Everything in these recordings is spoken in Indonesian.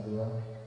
kedua.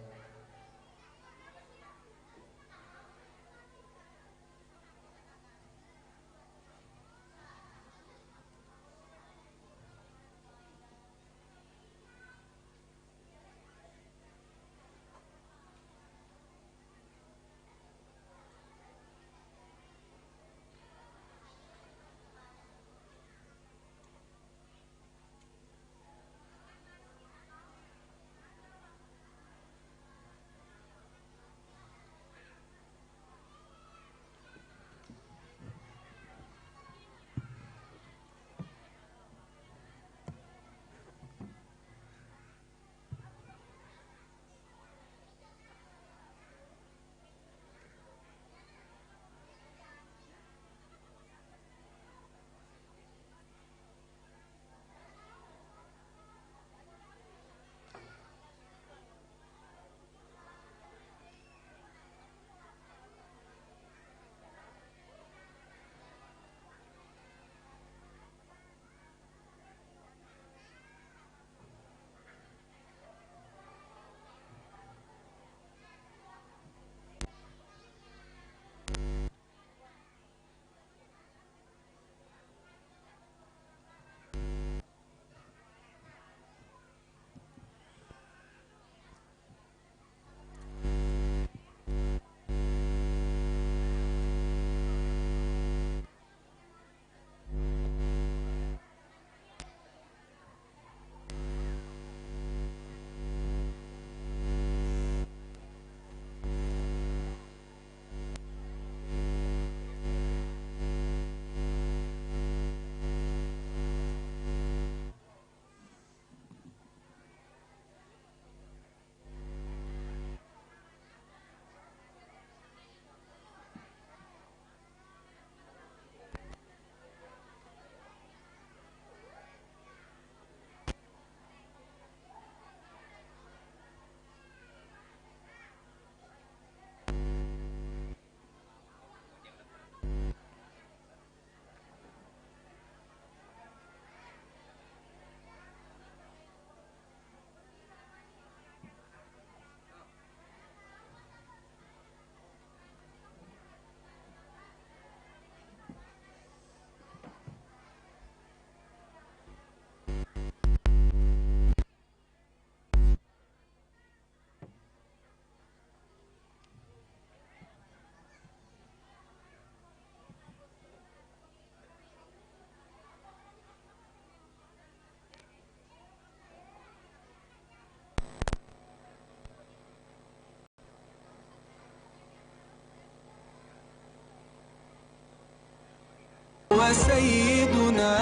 وسيدنا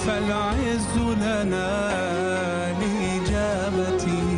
فالعز لنا لإجابته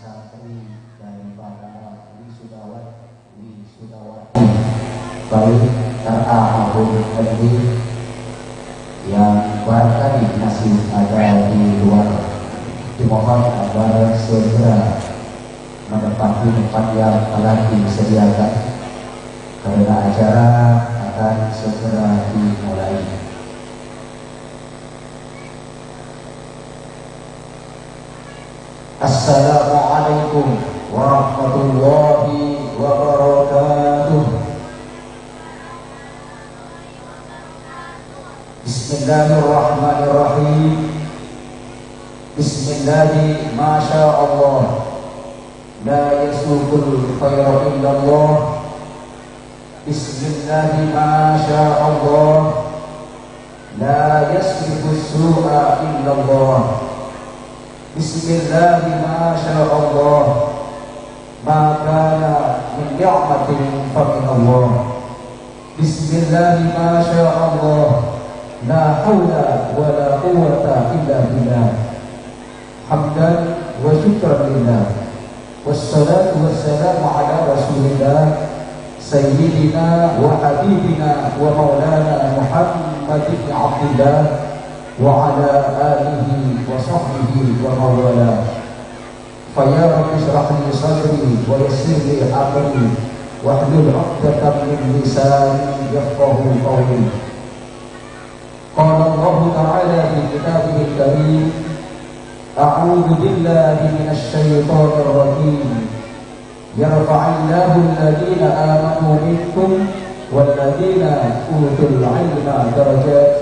santri daripada wisudawati baik terahun lebih yang barangkali masih ada di luar, dimohon agar segera menempati tempat yang telah disediakan karena acara akan segera dimulai. Assalamualaikum warahmatullahi wabarakatuh. Bismillahirrahmanirrahim. Bismillahi masya Allah, la yasukul khairu illallah. Bismillahi masya Allah, la yasrifu su'a illallah. Bismillahi masya Allah, ma kana min ni'matin fa min Allah. Bismillahi masya Allah, la hawla wa la quwwata illa billah. Hamdan wa syukran lillah, wassalatu wassalamu ala rasulillah sayyidina wa habibina wa maulana Muhammad ibn Abdillah wa ala alihi wa sahbihi wa mawala. Fa ya rabbi shrah li sadri wa yassir li amri wahlul 'uqdatam min lisani yafqahu qawli. Qala Allah ta'ala fi kitabihil karim, a'udzu billahi minasy syaithanir rajim. Yarfa'illahu alladhina amanu minkum walladhina utul 'ilma darajat.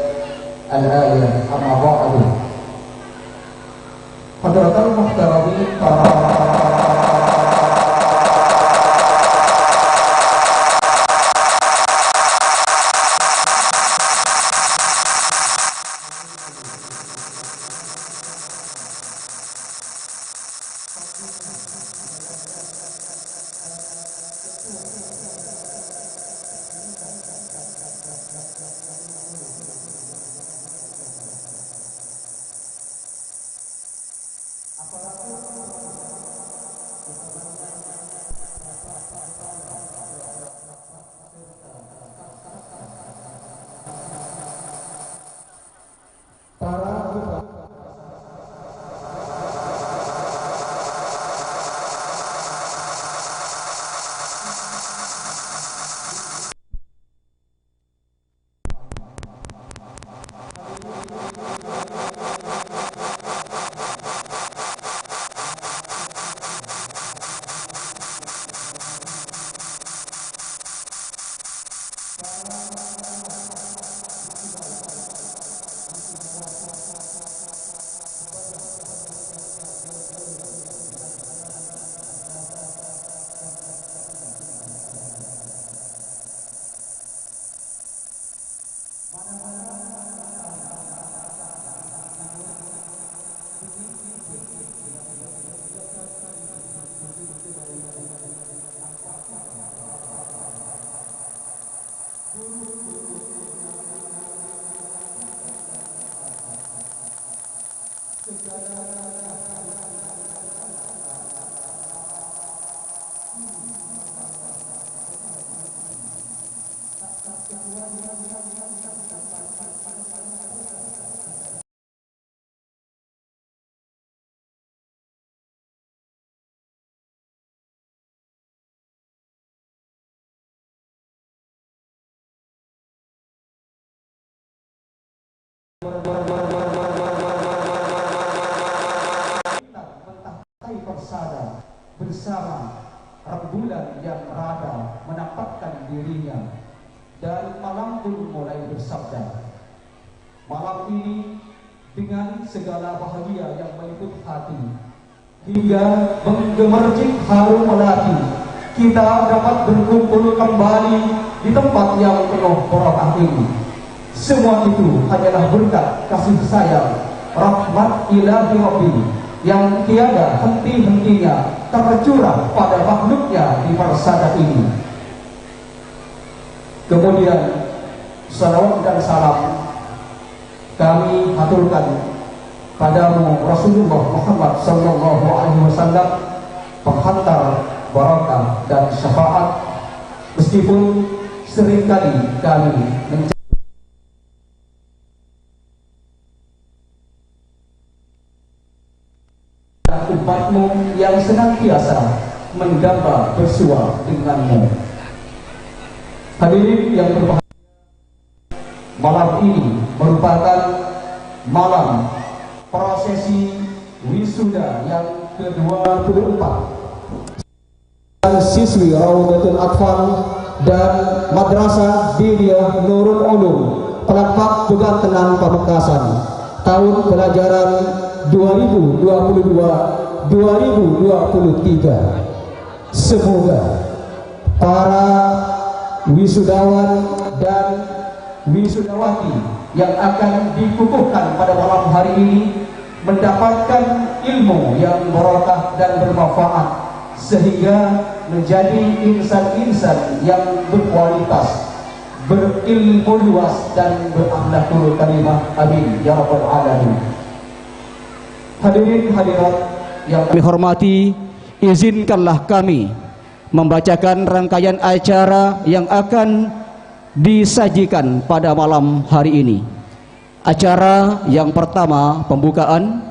Al-ayat. Amma ba'du. Hadratul muhtaramin, para mentahtai persada bersama rembulan yang merada menampakkan dirinya, dan malam pun mulai bersabda. Malam ini dengan segala bahagia yang meliput hati hingga menggemercik harum melati, kita dapat berkumpul kembali di tempat yang penuh barokah ini. Semua itu hanyalah berkat kasih sayang rahmat ilahi Rabbi yang tiada henti-hentinya tercurah pada makhluknya di persada ini. Kemudian salawat dan salam kami haturkan pada Rasulullah Muhammad sallallahu alaihi wasallam penghantar barakah dan syafaat, meskipun seringkali kami menjadi umatmu yang senantiasa mendamba bersua denganmu. Hadirin yang berbahagia, malam ini merupakan malam prosesi wisuda yang ke-24 siswi Raudatul Atfal dan Madrasah Diniyah Nurul Ulum Pelakpak Pegantengan Pamekasan tahun pelajaran 2022-2023. Semoga para wisudawan dan wisudawati yang akan dikukuhkan pada malam hari ini mendapatkan ilmu yang barakah dan bermanfaat, sehingga menjadi insan-insan yang berkualitas, berilmu luas dan berakhlakul karimah. Amin ya rabbal alamin. Hadirin hadirat yang kami hormati, izinkanlah kami membacakan rangkaian acara yang akan disajikan pada malam hari ini. Acara yang pertama, pembukaan,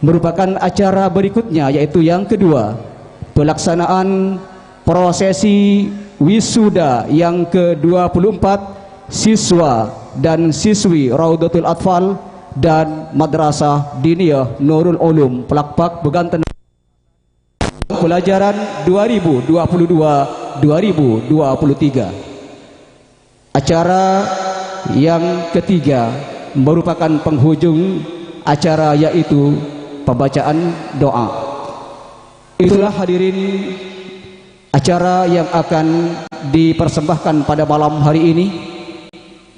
merupakan acara berikutnya, yaitu yang kedua, pelaksanaan prosesi wisuda yang ke-24 siswa dan siswi Raudatul Atfal dan Madrasah Diniyah Nurul Ulum Pelakpak Pegantengan pelajaran 2022-2023. Acara yang ketiga merupakan penghujung acara, yaitu pembacaan doa. Itulah hadirin acara yang akan dipersembahkan pada malam hari ini.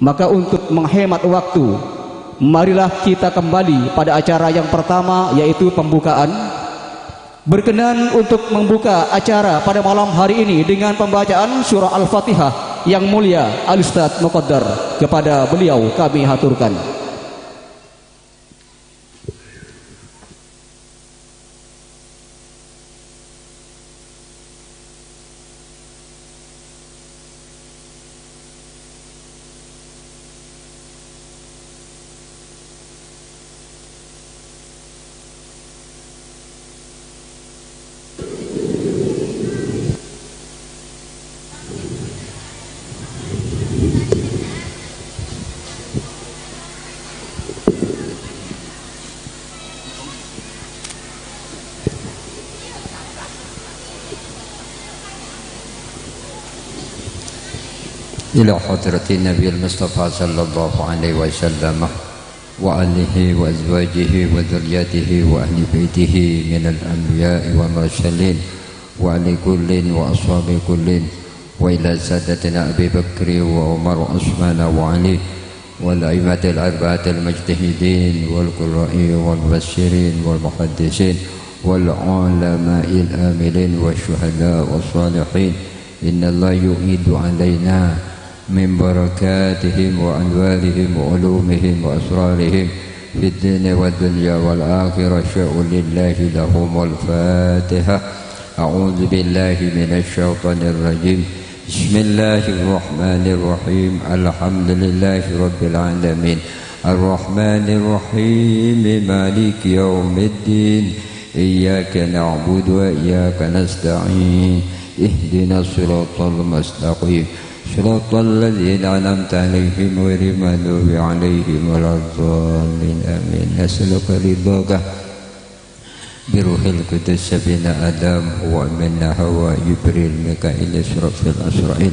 Maka untuk menghemat waktu, marilah kita kembali pada acara yang pertama, yaitu pembukaan. Berkenan untuk membuka acara pada malam hari ini dengan pembacaan surah Al-Fatihah yang mulia Al-Ustadz Muqaddar. Kepada beliau kami haturkan. إلى حضرة النبي المصطفى صلى الله عليه وسلم وآله وأزواجه وذريته وأهل بيته من الأنبياء والمرسلين وعلى كل وأصحاب كل وإلى سادتنا أبي بكر وعمر وعثمان وعلي والأئمة الأربعة المجتهدين والقراء والمبشرين والمحدثين والعلماء الآملين والشهداء والصالحين. إن الله يؤيد علينا من بركاتهم وأنوارهم وعلومهم وأسرارهم في الدين والدنيا والآخرة. شاء لله لهم الفاتحة. أعوذ بالله من الشيطان الرجيم. بسم الله الرحمن الرحيم. الحمد لله رب العالمين الرحمن الرحيم مالك يوم الدين. إياك نعبد وإياك نستعين. اهدنا الصراط المستقيم صراط الذين أنعمت عليهم غير المغضوب عليهم ولا الضالين آمين. نسألك رضاك بروح القدس بن آدم ومن هوى جبريل ميكائيل إسرافيل إسرائيل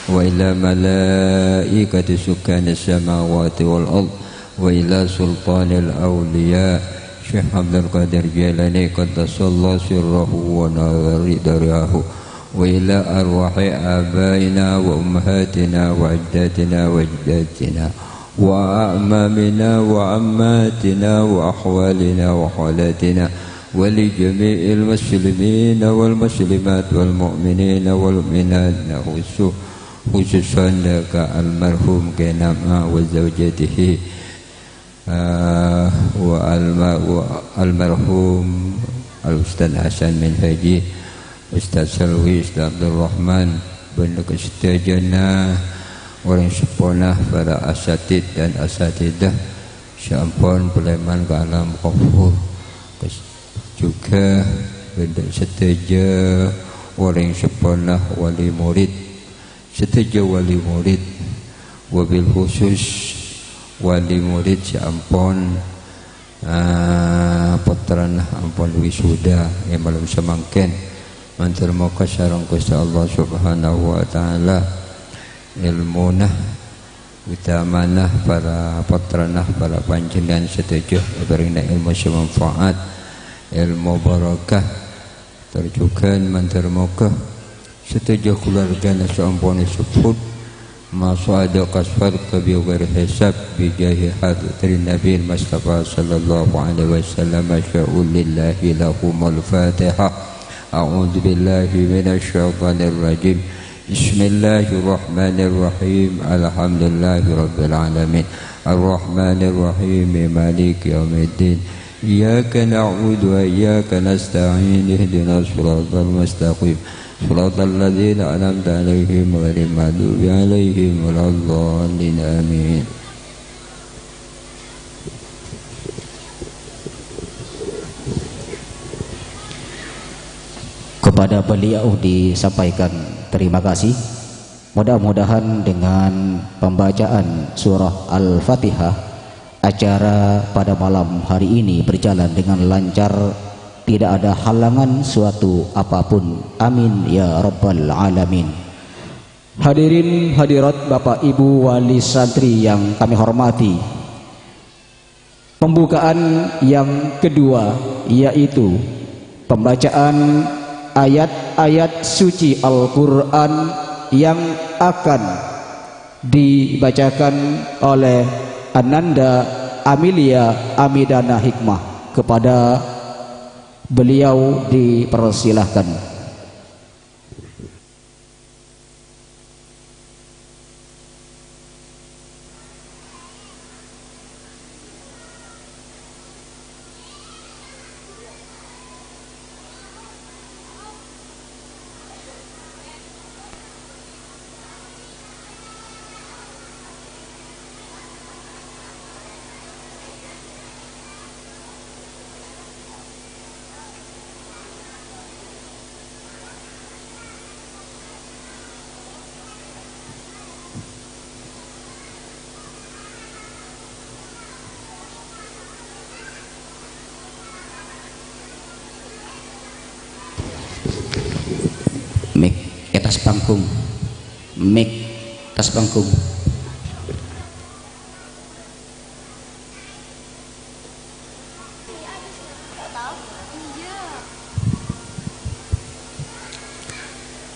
وإلى ملائكة سكان السماوات والأرض وإلى سلطان الأولياء شيخ عبد القادر جيلاني قدس الله سره ونور دراه وإلى أرواح آبائنا وأمهاتنا وأجدادنا وأجدادنا وأعمامنا وعماتنا وأحوالنا وحالاتنا ولجميع المسلمين والمسلمات والمؤمنين والمؤمنات خصوصا لك المرحوم كنما وزوجته والمرحوم Al-Ustaz Hasan Minhaji, Ustaz Salwi, Ustaz Abdul Rahman, benda kesetiajana, orang seponah, para asatid dan asatidah, syampun Sulaiman ke alam kufur, juga benda seteja orang seponah wali murid, seteja wali murid, wabil khusus wali murid syampun putrana ampun wisuda yang malam semangkin mantur moga sareng Gusti Allah Subhanahu wa taala ilmunah utamana para putrana para panjenengan setuju berinya ilmu semanfaat ilmu barakah terjukan mantur moga setuju keluarga sampun disebut masada kasfar kabi ghair hisab bijahi hadrin Nabi Mustafa sallallahu alaihi wasallam sya'ul lillahi lahumul fatihah a'udzu billahi minasy syaithanir rajim bismillahirrahmanirrahim alhamdulillahi rabbil alamin arrahmanir rahim maliki yaumiddin iyyaka na'budu wa iyyaka nasta'in ihdinas siratal mustaqim صراط الذين أنعمت عليهم غير المغضوب عليهم ولا الضالين آمين. Kepada beliau disampaikan terima kasih. Mudah-mudahan dengan pembacaan surah Al-Fatihah acara pada malam hari ini berjalan dengan lancar, tidak ada halangan suatu apapun. Amin ya rabbal alamin. Hadirin hadirat Bapak Ibu wali santri yang kami hormati, pembukaan yang kedua yaitu pembacaan ayat-ayat suci Al-Quran yang akan dibacakan oleh Ananda Amelia Amidana Hikmah. Kepada beliau dipersilahkan. Mic atas panggung, mic atas panggung.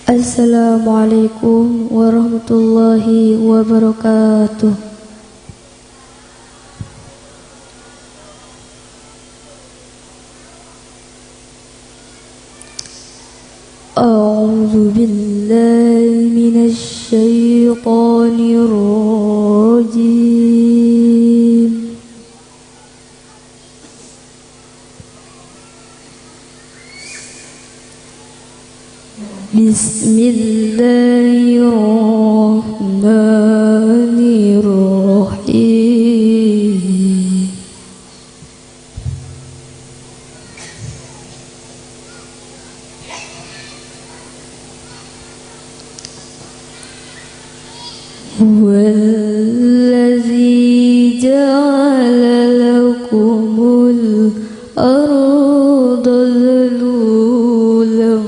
Assalamualaikum warahmatullahi wabarakatuh. A'udzu billahi minasy syaithanir rajim. Bismillahirrahmanirrahim. Wallazi ja'ala lakumul arda dhalulan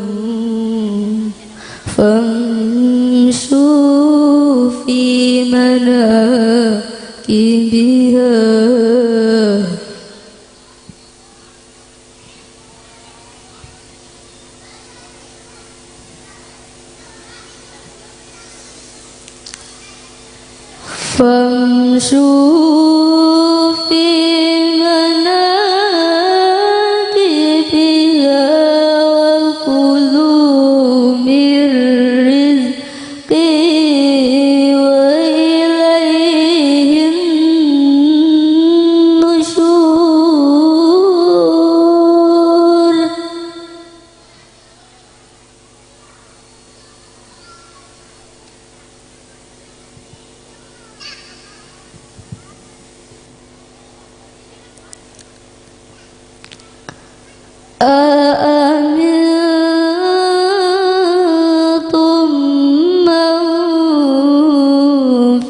famshu fi manakibiha famshu fi manakibiha wa kulu min rizqi wa ilayhin nusyur.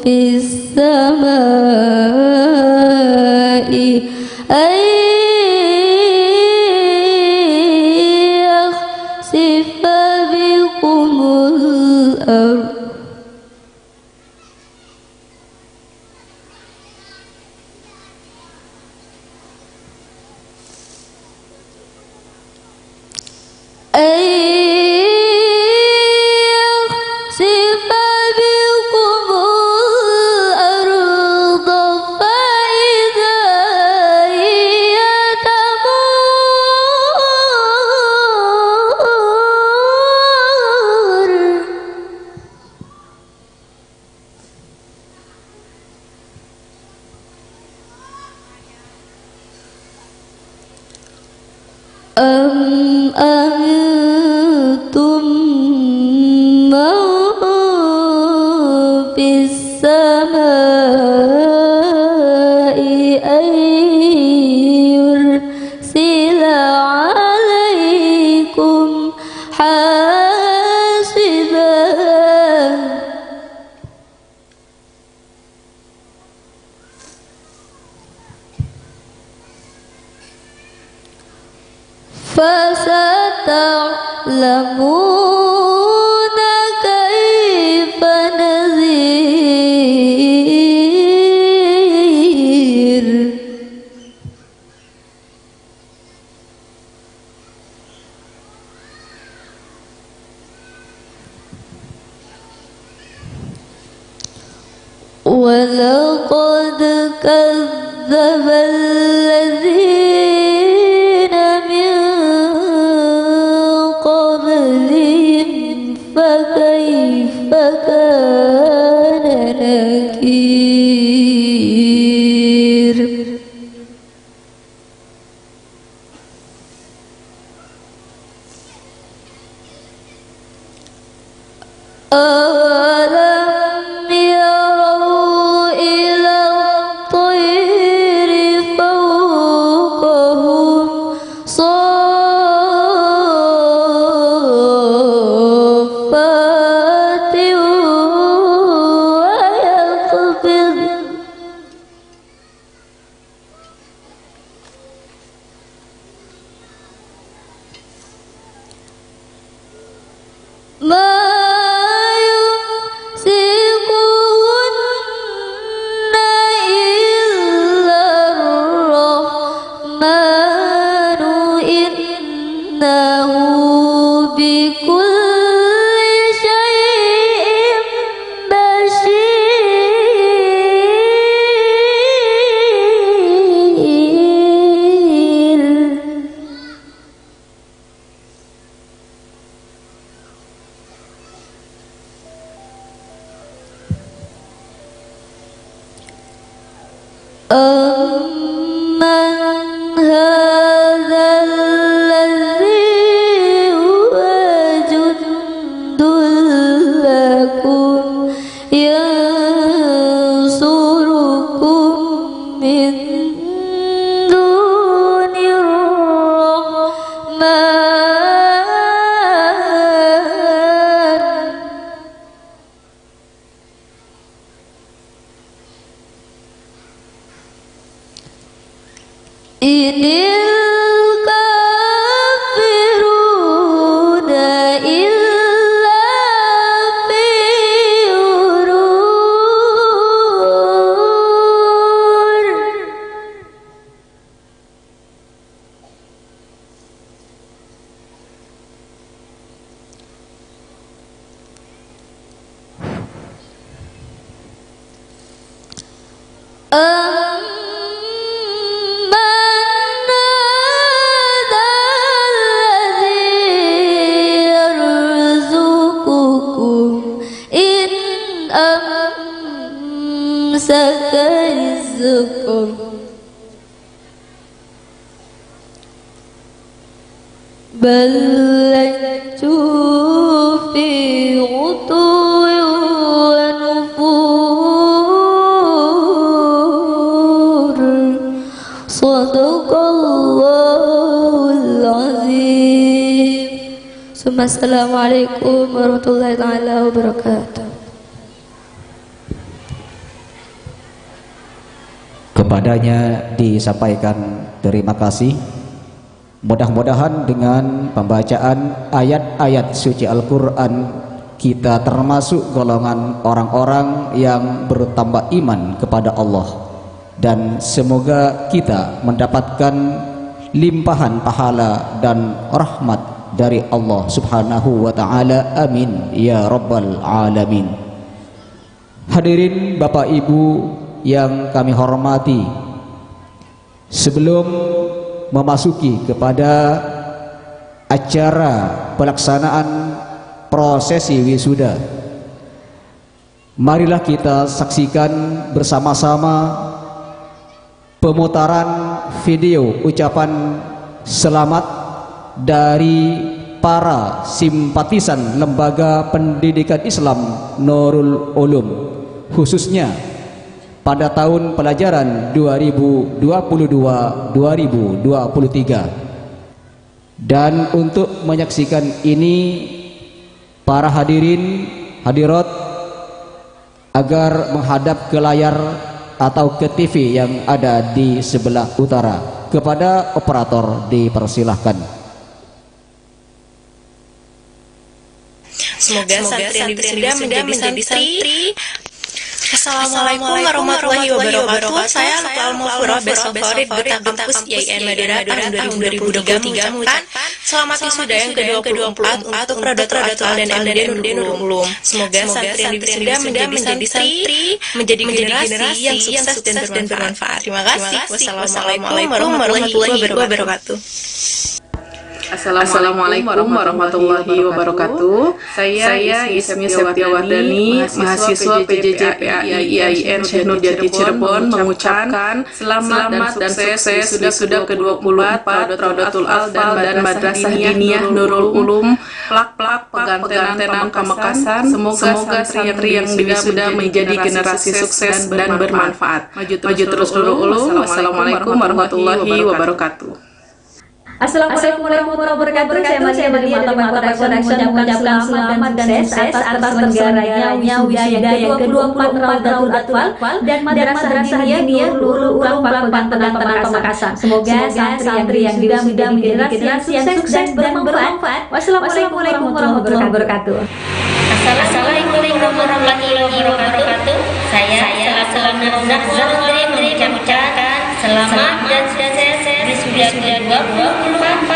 في السماء أن يخسف بكم الأرض أم أنتم من في السماء أن يرسل عليكم حاصبا فستعلمون كيف نذير ولقد كذب الذين من قبلهم فكيف كان نكير أولم يروا إلى الطير فوقهم صافات ويقبض ما يمسكهن إلا الرحمن إنه بكل شيء بشير أمن هذا الذي هو جند لكم ينصركم من دون الرحمن إن الكافرون إلا في غرور أمسك رزقكم بل لجوا في عتو ونفور صدق الله العظيم ثم السلام عليكم warahmatullahi taala wabarakatuh. padanya disampaikan terima kasih. Mudah-mudahan dengan pembacaan ayat-ayat suci Al-Quran kita termasuk golongan orang-orang yang bertambah iman kepada Allah, dan semoga kita mendapatkan limpahan pahala dan rahmat dari Allah Subhanahu wa ta'ala. Amin ya rabbal alamin. Hadirin Bapak Ibu yang kami hormati, sebelum memasuki kepada acara pelaksanaan prosesi wisuda, marilah kita saksikan bersama-sama pemutaran video ucapan selamat dari para simpatisan Lembaga Pendidikan Islam Nurul Ulum, khususnya pada tahun pelajaran 2022-2023. Dan untuk menyaksikan ini, para hadirin hadirat agar menghadap ke layar atau ke TV yang ada di sebelah utara. Kepada operator dipersilahkan. Semoga santri yang diwisuda menjadi santri. Assalamualaikum warahmatullahi wabarakatuh. Saya Lukal Mufura Besok Farid Duta Kampus IAIN Madura tahun 2023 mengucapkan selamat wisuda yang ke-24 untuk Rodatul Atfal dan MD Nurul Ulum. Semoga santri yang diwisuda menjadi santri, menjadi generasi yang sukses dan bermanfaat. Terima kasih. Wassalamualaikum warahmatullahi wabarakatuh. Assalamualaikum warahmatullahi wabarakatuh. Saya Ismi Septiawardani, mahasiswa PJJ PAI IAIN Syekh Nurjati Cirebon, mengucapkan selamat dan sukses sudah ke-24 Rodatul Atfal dan Madrasah Diniyah Nurul Ulum Plak Pegantenan Pamekasan. Semoga santri yang diwisuda menjadi generasi sukses dan bermanfaat. Maju terus Nurul Ulum. Wassalamualaikum warahmatullahi wabarakatuh. Assalamualaikum warahmatullahi wabarakatuh. Saya Malia dari Mata Production mengucapkan selamat dan sukses atas terselenggaranya wisuda yang ke-24 Rodatul Atfal dan Madrasah Diniyah Nurul Ulum Pegantenan Pamekasan. Semoga santri yang diwisuda menjadi generasi yang sukses dan bermanfaat. Wassalamualaikum warahmatullahi wabarakatuh. Assalamualaikum warahmatullahi wabarakatuh. Saya Selamat mengucapkan selamat dan sukses wisuda ke-24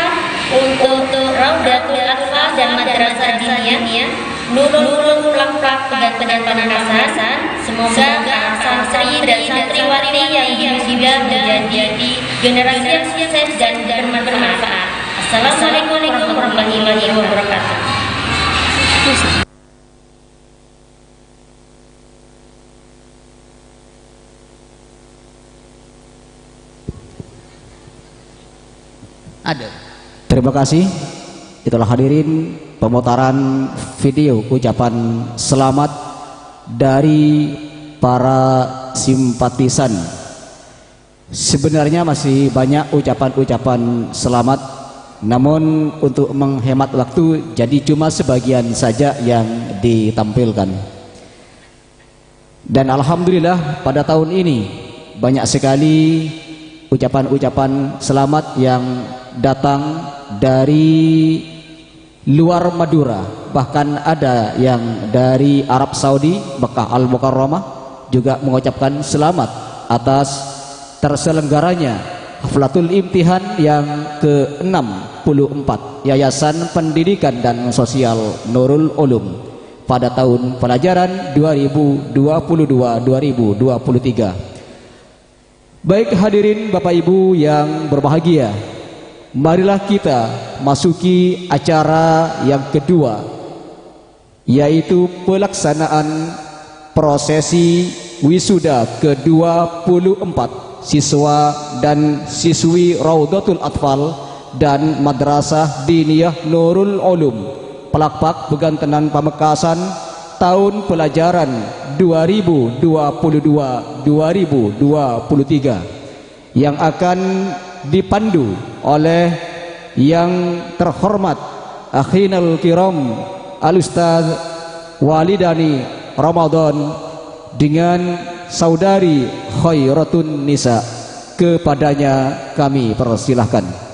untuk Rodatul Atfal dan Madrasah Diniyah Nurul Ulum Plak Pegantenan Pamekasan. Semoga santri dan santriwati yang diwisuda menjadi generasi yang sukses dan bermanfaat. Assalamualaikum warahmatullahi wabarakatuh. Ada. Terima kasih. Itulah hadirin pemutaran video ucapan selamat dari para simpatisan. Sebenarnya masih banyak ucapan-ucapan selamat, namun untuk menghemat waktu jadi cuma sebagian saja yang ditampilkan. Dan alhamdulillah pada tahun ini banyak sekali ucapan-ucapan selamat yang datang dari luar Madura, bahkan ada yang dari Arab Saudi, Mekah Al-Mukarramah juga mengucapkan selamat atas terselenggaranya Haflatul Imtihan yang ke-64 Yayasan Pendidikan dan Sosial Nurul Ulum pada tahun pelajaran 2022-2023. Baik hadirin Bapak Ibu yang berbahagia, marilah kita masuki acara yang kedua, yaitu pelaksanaan prosesi wisuda ke-24 siswa dan siswi Rodatul Atfal dan Madrasah Diniyah Nurul Ulum Plak Pegantenan Pamekasan tahun pelajaran 2022-2023 yang akan dipandu oleh yang terhormat Akhinal Kiram Al-Ustaz Walidani Ramadan dengan saudari Khairatun Nisa. Kepadanya kami persilahkan.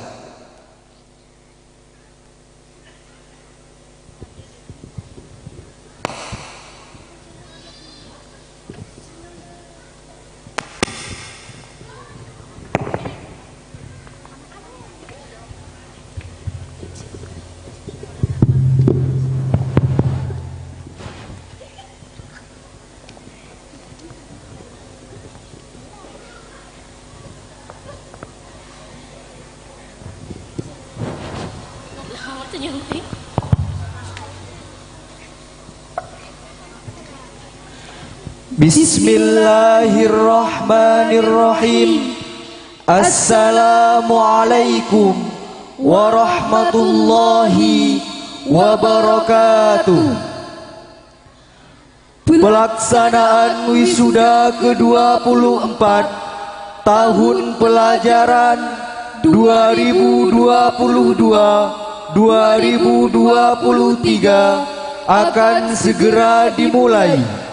Bismillahirrahmanirrahim. Assalamualaikum warahmatullahi wabarakatuh. Pelaksanaan wisuda ke-24 tahun pelajaran 2022-2023 akan segera dimulai.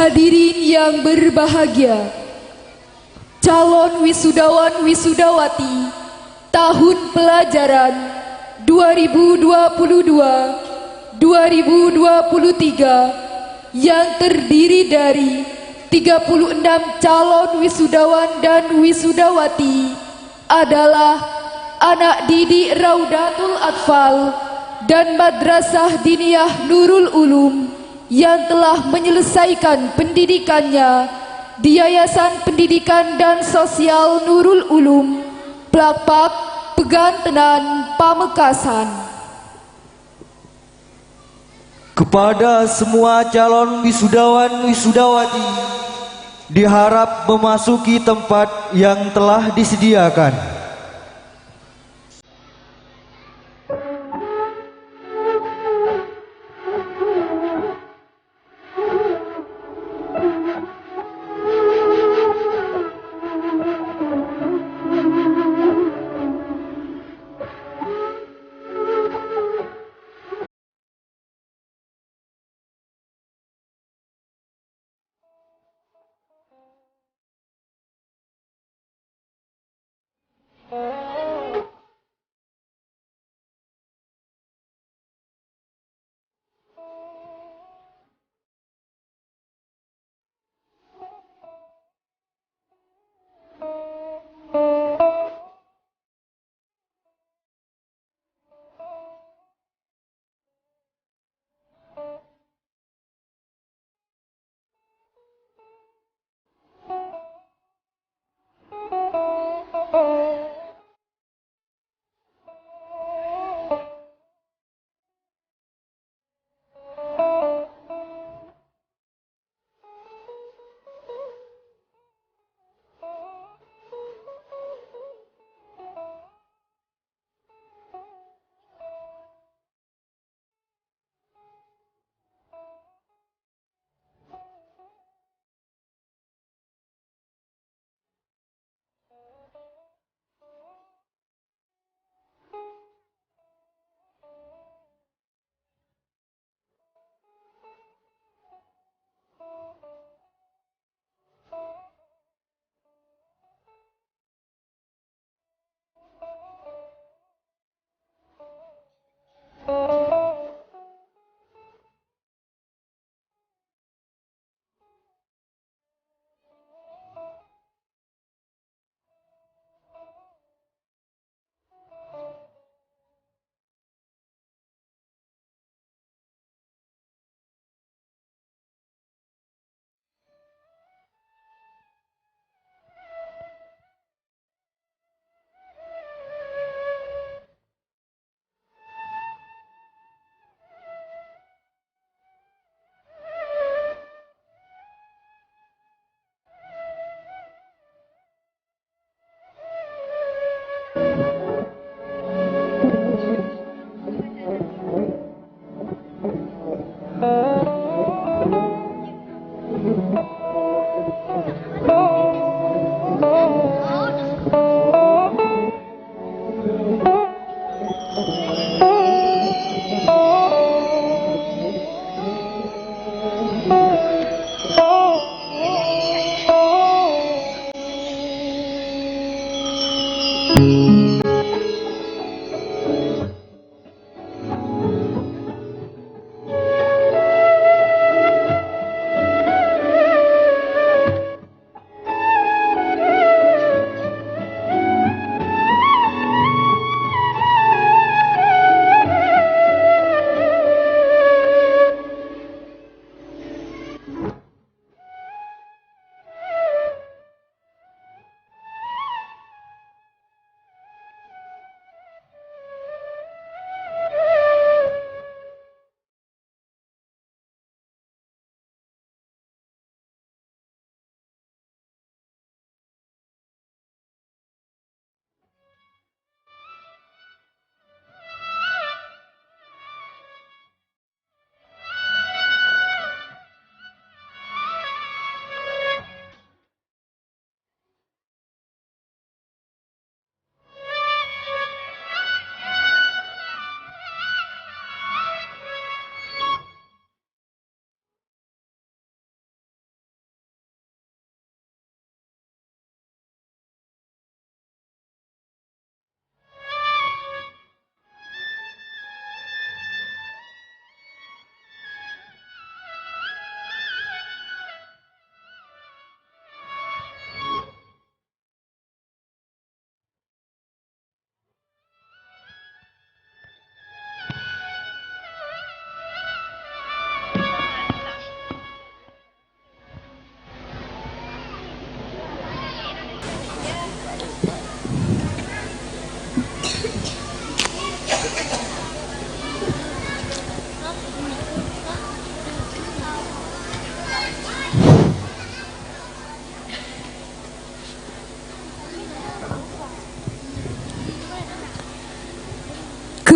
Hadirin yang berbahagia, calon wisudawan wisudawati tahun pelajaran 2022-2023 yang terdiri dari 36 calon wisudawan dan wisudawati adalah anak didik Raudatul Atfal dan Madrasah Diniyah Nurul Ulum yang telah menyelesaikan pendidikannya di Yayasan Pendidikan dan Sosial Nurul Ulum, Plakpak, Pegantenan, Pamekasan. Kepada semua calon wisudawan wisudawati diharap memasuki tempat yang telah disediakan.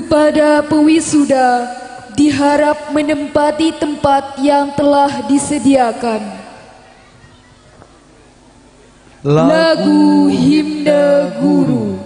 Kepada pewisuda diharap menempati tempat yang telah disediakan. Lagu Himne Guru.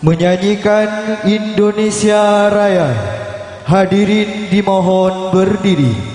Menyanyikan Indonesia Raya. Hadirin dimohon berdiri.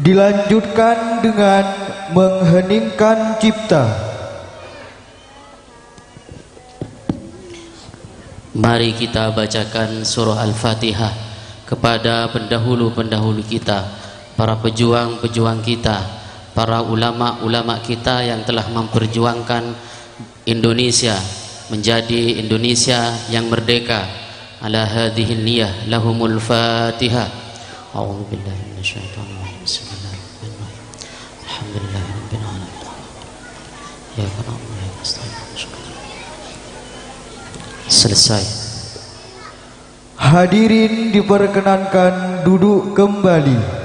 Dilanjutkan dengan mengheningkan cipta. Mari kita bacakan surah Al-Fatihah kepada pendahulu-pendahulu kita, para pejuang-pejuang kita, para ulama-ulama kita yang telah memperjuangkan Indonesia menjadi Indonesia yang merdeka. Ala hadhihi niyyah lahumul Fatihah. A'udzu billahi minasyaitonir rajim. Bismillahirrahmanirrahim. Alhamdulillahirabbil alamin. Ya Allah, ya selesai. Hadirin diperkenankan duduk kembali.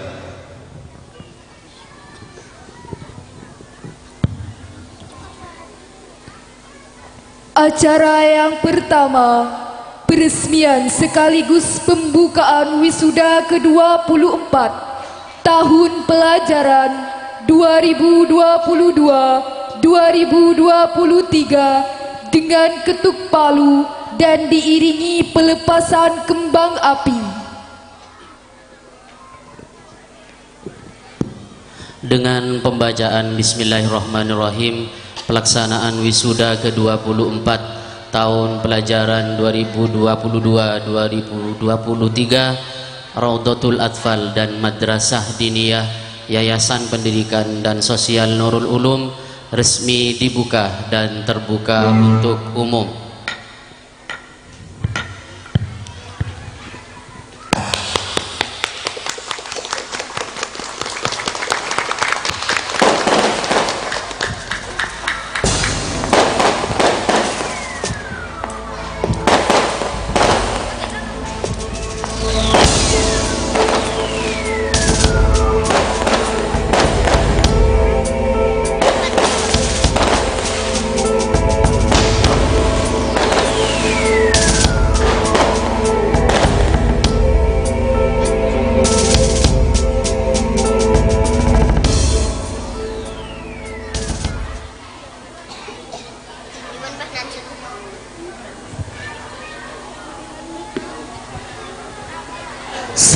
Acara yang pertama, peresmian sekaligus pembukaan wisuda ke-24 tahun pelajaran 2022-2023 dengan ketuk palu dan diiringi pelepasan kembang api. Dengan pembacaan Bismillahirrahmanirrahim, pelaksanaan wisuda ke-24 tahun pelajaran 2022-2023 Raudhatul Atfal dan Madrasah Diniyah Yayasan Pendidikan dan Sosial Nurul Ulum resmi dibuka dan terbuka untuk umum.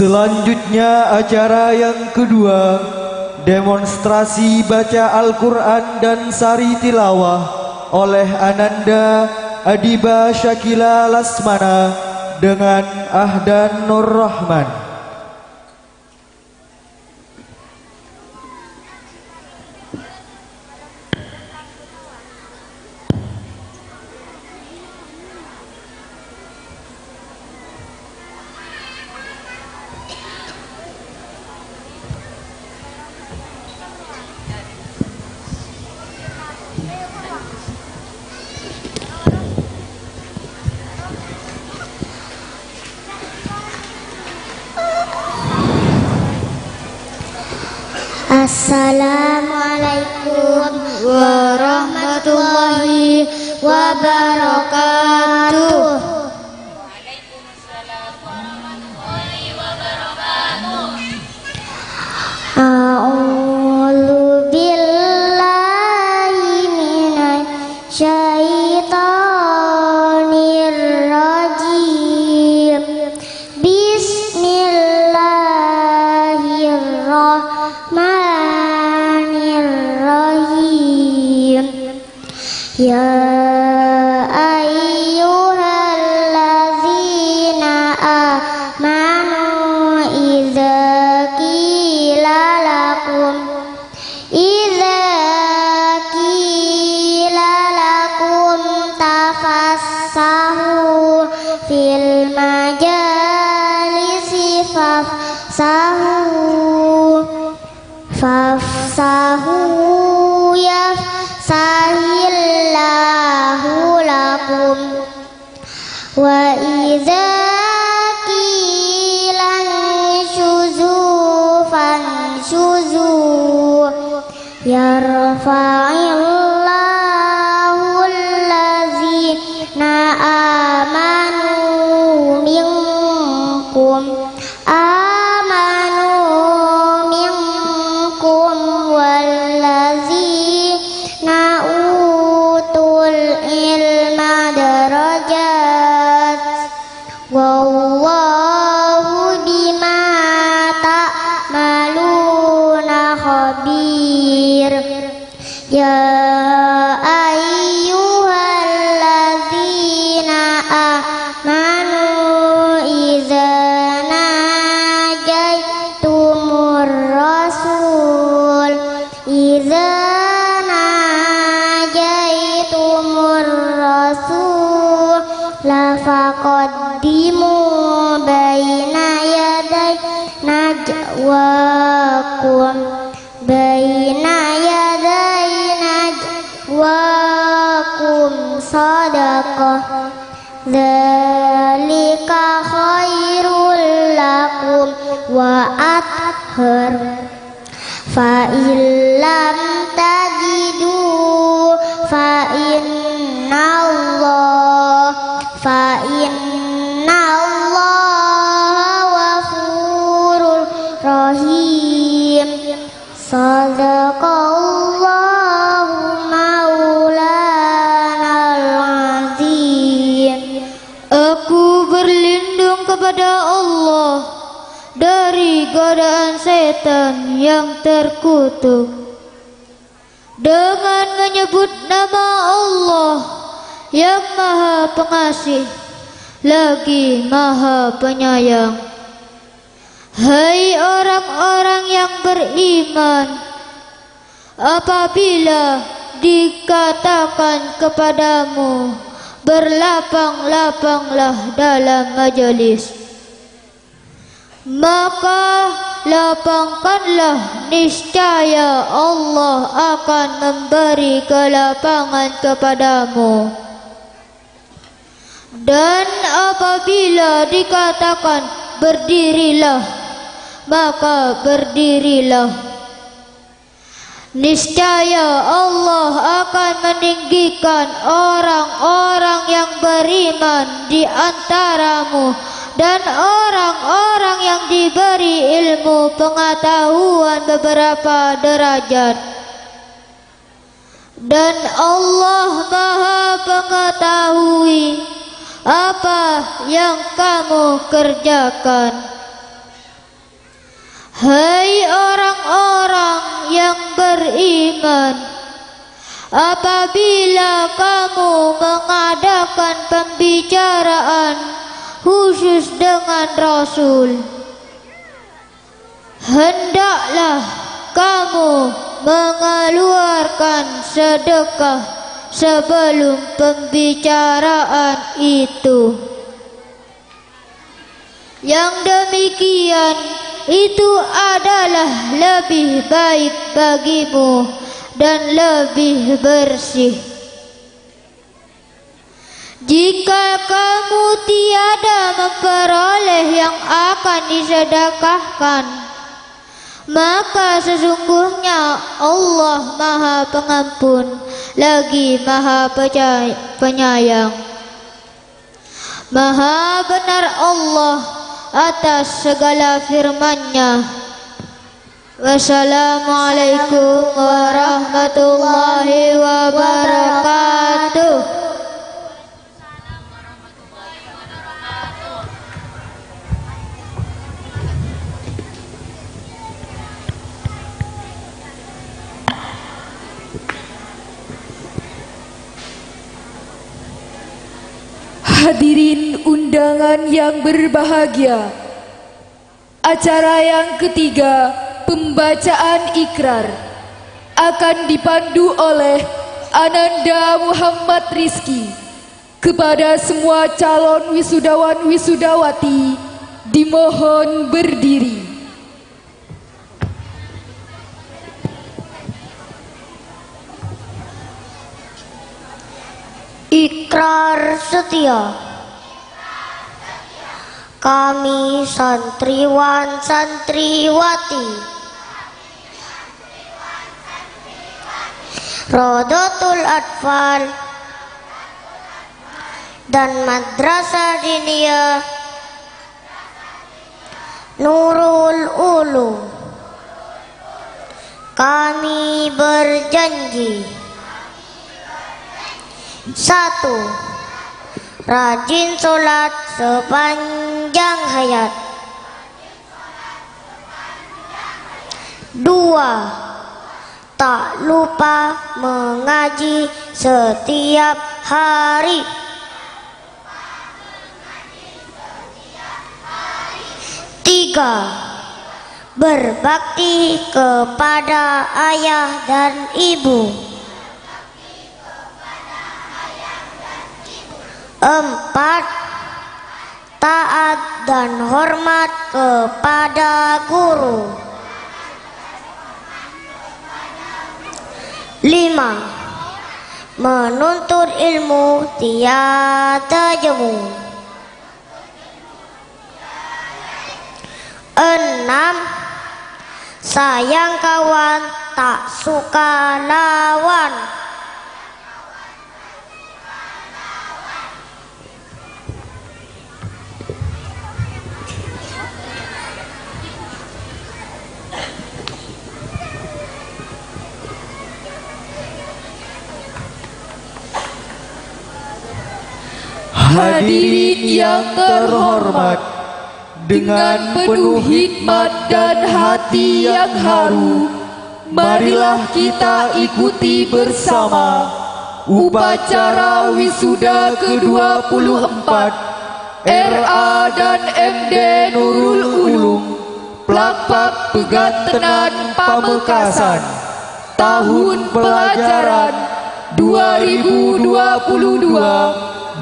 Selanjutnya acara yang kedua, demonstrasi baca Al-Quran dan sari tilawah oleh Ananda Adiba Syakila Lasmana dengan Ahdan Nur Rahman. Assalamualaikum warahmatullahi wabarakatuh. Waalaikumsalam warahmatullahi wabarakatuh. A'udzu billahi minasy syaithanir rajim. Bismillahirrahmanirrahim. Ya ayyuhalladzina amanu idza qila lakum tafassahu fil majalisi fafsahu yafsahillahu lakum wa idza qila anshuzu fanshuzu yarfa'illahu allazina amanu minkum wallazina utul ilma darajat wallahu bima ta'maluna khabir. Ya ayyuhallazina amanu idza najaitumur rasul sadaqah dzalika khairul lakum wa athhar fa illam tajidu fa innallaha ghafurur rahim. Sadaqallahu maulanal azim. Aku berlindung kepada Allah dari godaan setan yang terkutuk dengan menyebut nama Allah yang Maha Pengasih lagi Maha Penyayang. Hai orang-orang yang beriman, apabila dikatakan kepadamu berlapang-lapanglah dalam majelis, maka lapangkanlah, niscaya Allah akan memberi kelapangan kepadamu. Dan apabila dikatakan berdirilah, maka berdirilah, niscaya Allah akan meninggikan orang-orang yang beriman di antaramu dan orang-orang yang diberi ilmu pengetahuan beberapa derajat. Dan Allah Maha mengetahui apa yang kamu kerjakan. Hai orang-orang yang beriman, apabila kamu mengadakan pembicaraan khusus dengan Rasul, hendaklah kamu mengeluarkan sedekah sebelum pembicaraan itu. Yang demikian itu adalah lebih baik bagimu dan lebih bersih. Jika kamu tiada memperoleh yang akan disedekahkan, maka sesungguhnya Allah Maha Pengampun lagi Maha Penyayang. Maha benar Allah atas segala firman-Nya. Wassalamualaikum warahmatullahi wabarakatuh. Hadirin undangan yang berbahagia, acara yang ketiga, pembacaan ikrar, akan dipandu oleh Ananda Muhammad Rizki. Kepada semua calon wisudawan wisudawati, dimohon berdiri. Ikrar setia. Kami santriwan santriwati Rodotul Atfal dan Madrasah Diniyah Nurul Ulum, kami berjanji: 1. Rajin sholat sepanjang hayat. 2. Tak lupa mengaji setiap hari. 3. Berbakti kepada ayah dan ibu. 4. Taat dan hormat kepada guru. 5. menuntut ilmu tiada jemu. 6. Sayang kawan tak suka lawan. Hadirin yang terhormat, dengan penuh hikmat dan hati yang haru, marilah kita ikuti bersama upacara wisuda ke-24 RA dan MD Nurul Ulum Plakpak Pegantenan Pamekasan tahun pelajaran 2022-2023.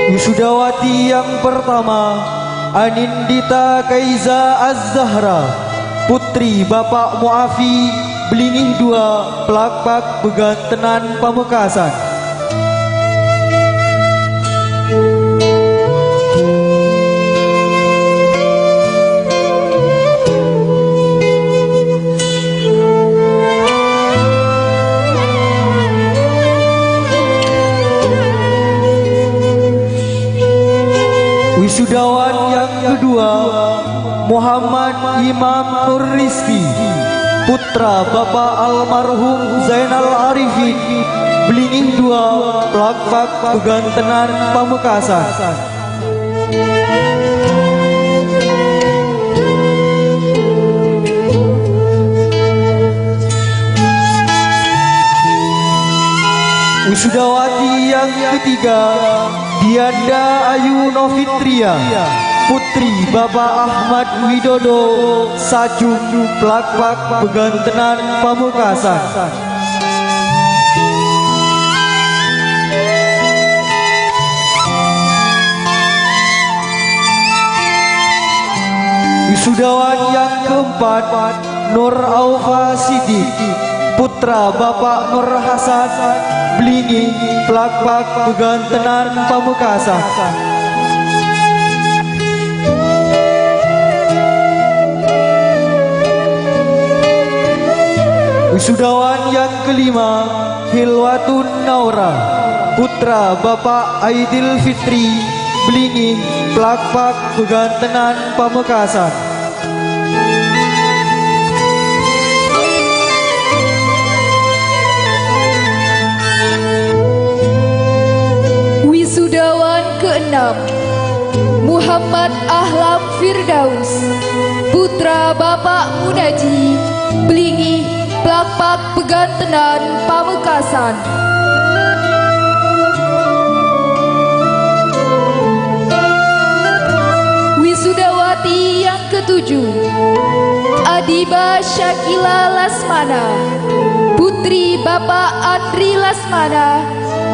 Wisudawati yang pertama, Anindita Kaiza Az-Zahra, putri Bapak Muafi Blingih 2, Plakpak Pegantenan Pamekasan. Wisudawan yang kedua, Muhammad Imam Nur Rizki, putra Bapak almarhum Zainal Arifin Blingih 2, Plakpak Pegantenan Pamekasan. Wisudawati yang ketiga, Dianda Ayu Novitria, putri Bapak Ahmad Widodo Sajung, Plakpak Pegantenan Pamekasan. Wisudawan yang keempat, Nur Aufa Siddiq, putra Bapak Nur Hasan Blingih, Plakpak Pegantenan Pamekasan. Wisudawan yang kelima, Hilwatun Naura, putra Bapak Aidil Fitri Blingih, Plakpak Pegantenan Pamekasan. Wisudawan keenam, Muhammad Ahlam Firdaus, putra Bapak Munaji Blingih, Plakpak Pegantenan Pamekasan. Wisudawati yang ketujuh, Adiba Syakila Lasmana, putri Bapak Andri Lasmana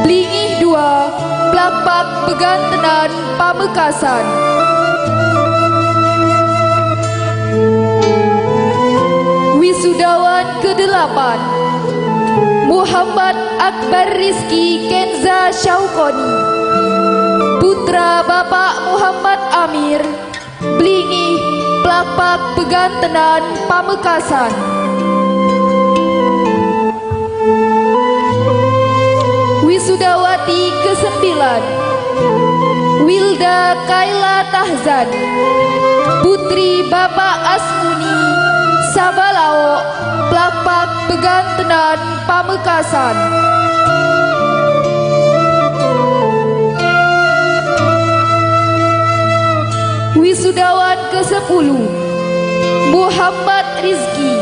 Blingih 2, Plakpak Pegantenan Pamekasan. Wisudawan ke-8, Muhammad Akbar Rizki Kenza Syaukoni, putra Bapak Muhammad Amir Blingih, Plakpak Pegantenan Pamekasan. Wisudawati ke-9, Wilda Kaila Tahzan, putri Bapak Asmuni Sabalao, Plakpak Pegantenan Pamekasan. Wisudawan ke-10, Muhammad Rizki,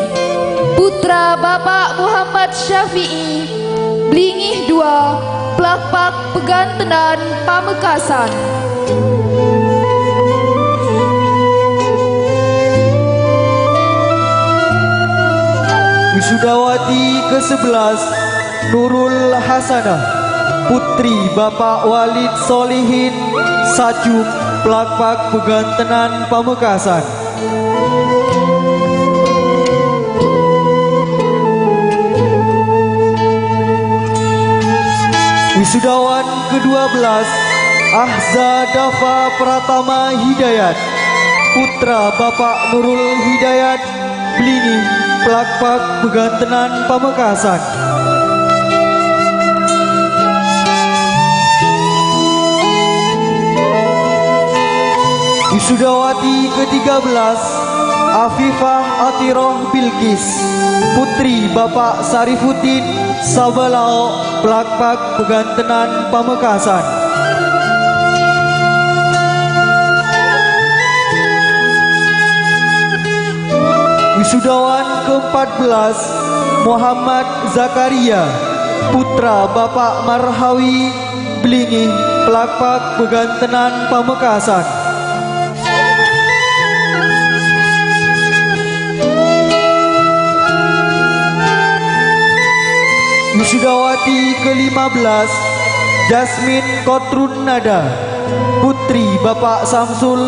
putra Bapak Muhammad Syafi'i Blingih 2, Plakpak Pegantenan Pamekasan. Wisudawati ke-11 Nurul Hasanah, putri Bapak Walid Solihin, Sacung, Plakpak Pegantenan Pamekasan. Wisudawan ke-12 Ahza Dafa Pratama Hidayat, putra Bapak Nurul Hidayat, Blingi, Plakpak Pegantenan Pamekasan. Wisudawati ke-13 Afifah Atiroh Bilqis, putri Bapak Sarifuddin Sabalao, Plakpak Pegantenan Pamekasan. Wisudawan ke-14 Muhammad Zakaria, putra Bapak Marhawi, Blingi, Plakpak Pegantenan Pamekasan. Wisudawati ke-15 Jasmine Kotrun Nada, putri Bapak Samsul,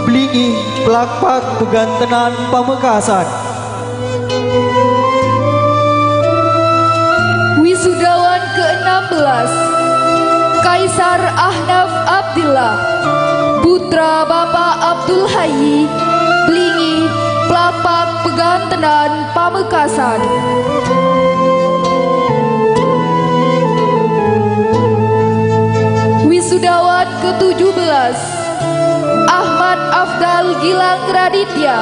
Blingi, Plakpak Pegantenan Pamekasan. Wisudawan ke-16 Kaisar Ahnaf Abdillah, putra Bapak Abdul Hayy, Blingi, Plakpak Pegantenan Pamekasan. Wisudawan ke-17 Ahmad Afdal Gilang Raditya,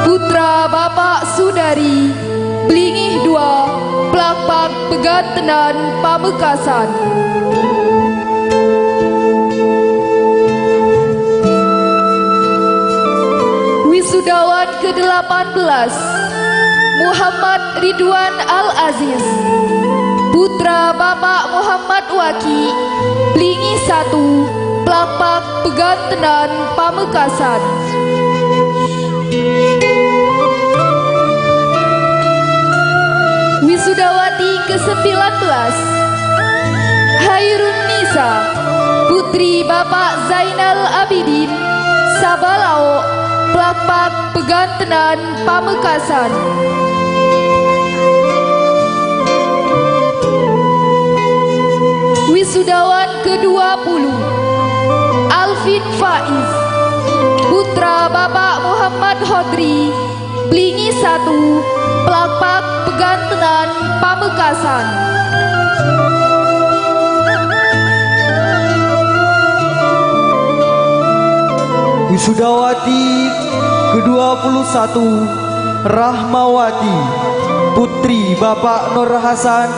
putra Bapak Sudari, Blingi 2, Plakpak Pegantenan Pamekasan. Wisudawan ke-18 Muhammad Ridwan Al-Aziz, putra Bapak Muhammad Waki, Blingi 1, Plakpak Pegantenan Pamekasan. Wisudawati ke-19 Hairun Nisa, putri Bapak Zainal Abidin Sabalao, Plakpak Pegantenan Pamekasan. Wisudawan ke-20 Alvin Faiz, putra Bapak Muhammad Hodri, Blingi 1, Plakpak Pegantenan Pamekasan. Wisudawati ke-21 Rahmawati, putri Bapak Nur Hasan,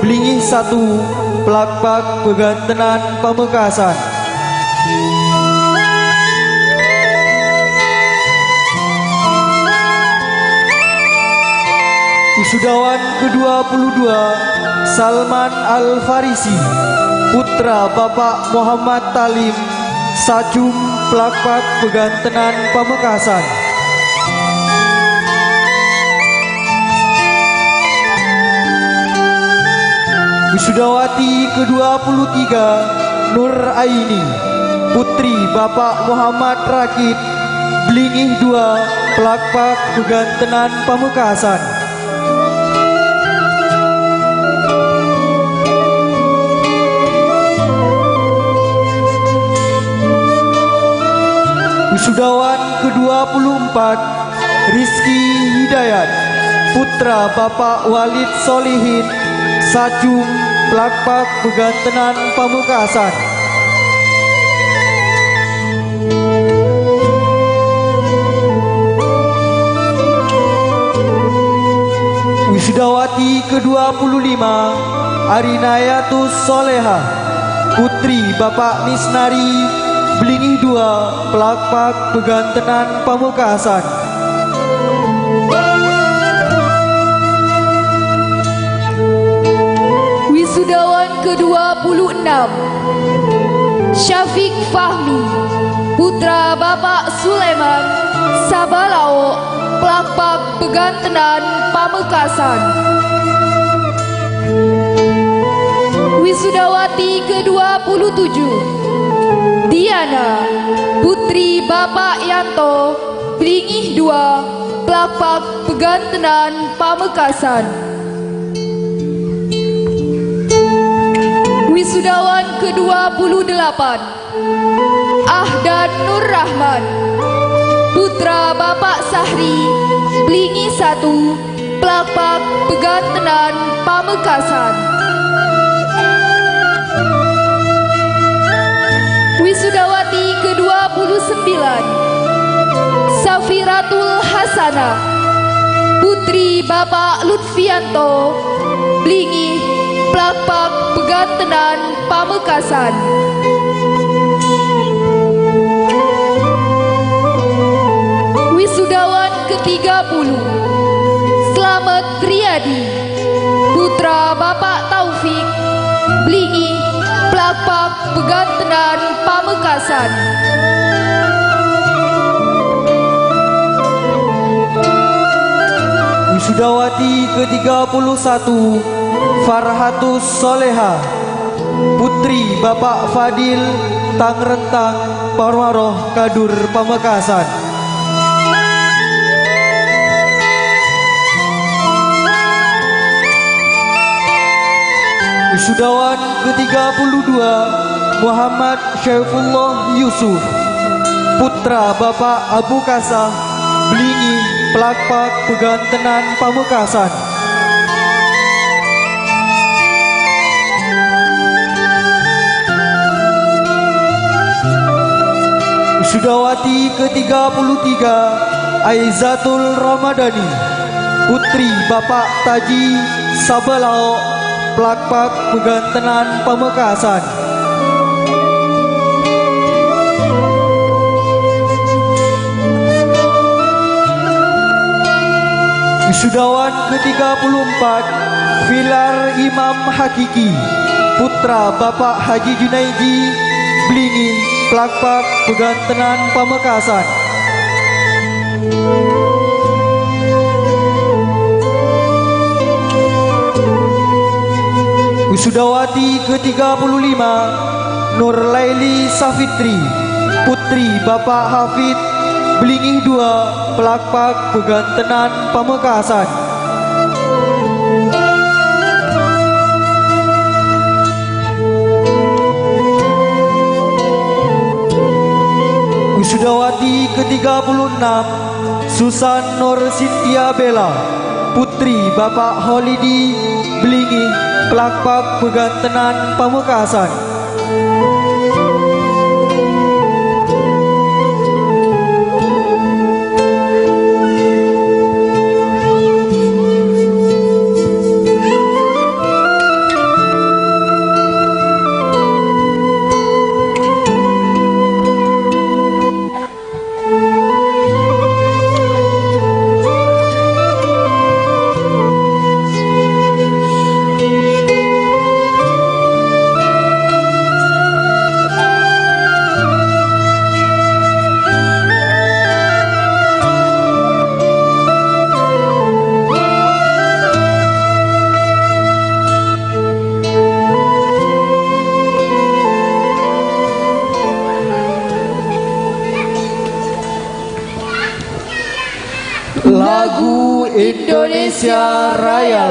Blingi 1, Plakpak Pegantenan Pamekasan. Wisudawan ke-22 Salman Al-Farisi, putra Bapak Muhammad Talim, Sacung, Plakpak Pegantenan Pamekasan. Wisudawati ke-23 Nur Aini, putri Bapak Muhammad Rakit, Blingi 2, Plakpak Pegantenan Pamekasan. Wisudawan ke-24 Rizki Hidayat, putra Bapak Walid Solihin, Sacung, Plakpak Pegantenan Pamekasan. Wisudawati ke-25 Arinayatus Soleha, putri Bapak Misnari, Blingi 2, Plakpak Pegantenan Pamekasan. Wisudawan ke-26 Syafiq Fahmi, putra Bapak Sulaiman, Sabalao, Plakpak Pegantenan Pamekasan. Wisudawati ke-27 Diana Putri Bapak Yanto Blingih 2 Plakpak Pegantenan Pamekasan. Wisudawan ke-28 Ahdan Nur Rahman Putra Bapak Sahri Blingih 1 Plakpak Pegantenan Pamekasan. Wisudawati ke-29 Safiratul Hasanah Putri Bapak Lutfianto Blingih Plakpak Pegantenan Pamekasan. Wisudawan ke-30 Slamet Riyadi Putra Bapak Taufik Blingih Plakpak Pegantenan Pamekasan. Wisudawati ke-31 Farhatus Soleha Putri Bapak Fadil Tangrentang Parwaroh Kadur Pamekasan. Wisudawan ke-32 Muhammad Syaifullah Yusuf Putra Bapak Abu Kasah Blingih Plakpak Pegantenan Pamekasan. Wisudawati ke-33 Aizatul Ramadhani Putri Bapak Taji Sabalao Plakpak Pegantenan Pamekasan. Wisudawan ke-34 Filar Imam Hakiki Putra Bapak Haji Junaidi Blingih Plakpak Pegantenan Pamekasan. Wisudawati ke-35 Nur Laili Safitri Putri Bapak Hafid Blingih 2 Plakpak Pegantenan Pamekasan. Wisudawati ke-36 Susan Nur Sintia Bella Putri Bapak Holidi Blingih Plakpak Pegantenan Pamekasan. Lagu Indonesia Raya.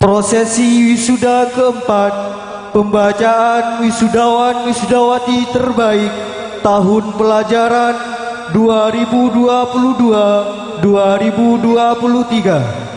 Prosesi wisuda keempat, pembacaan wisudawan-wisudawati terbaik tahun pelajaran 2022-2023.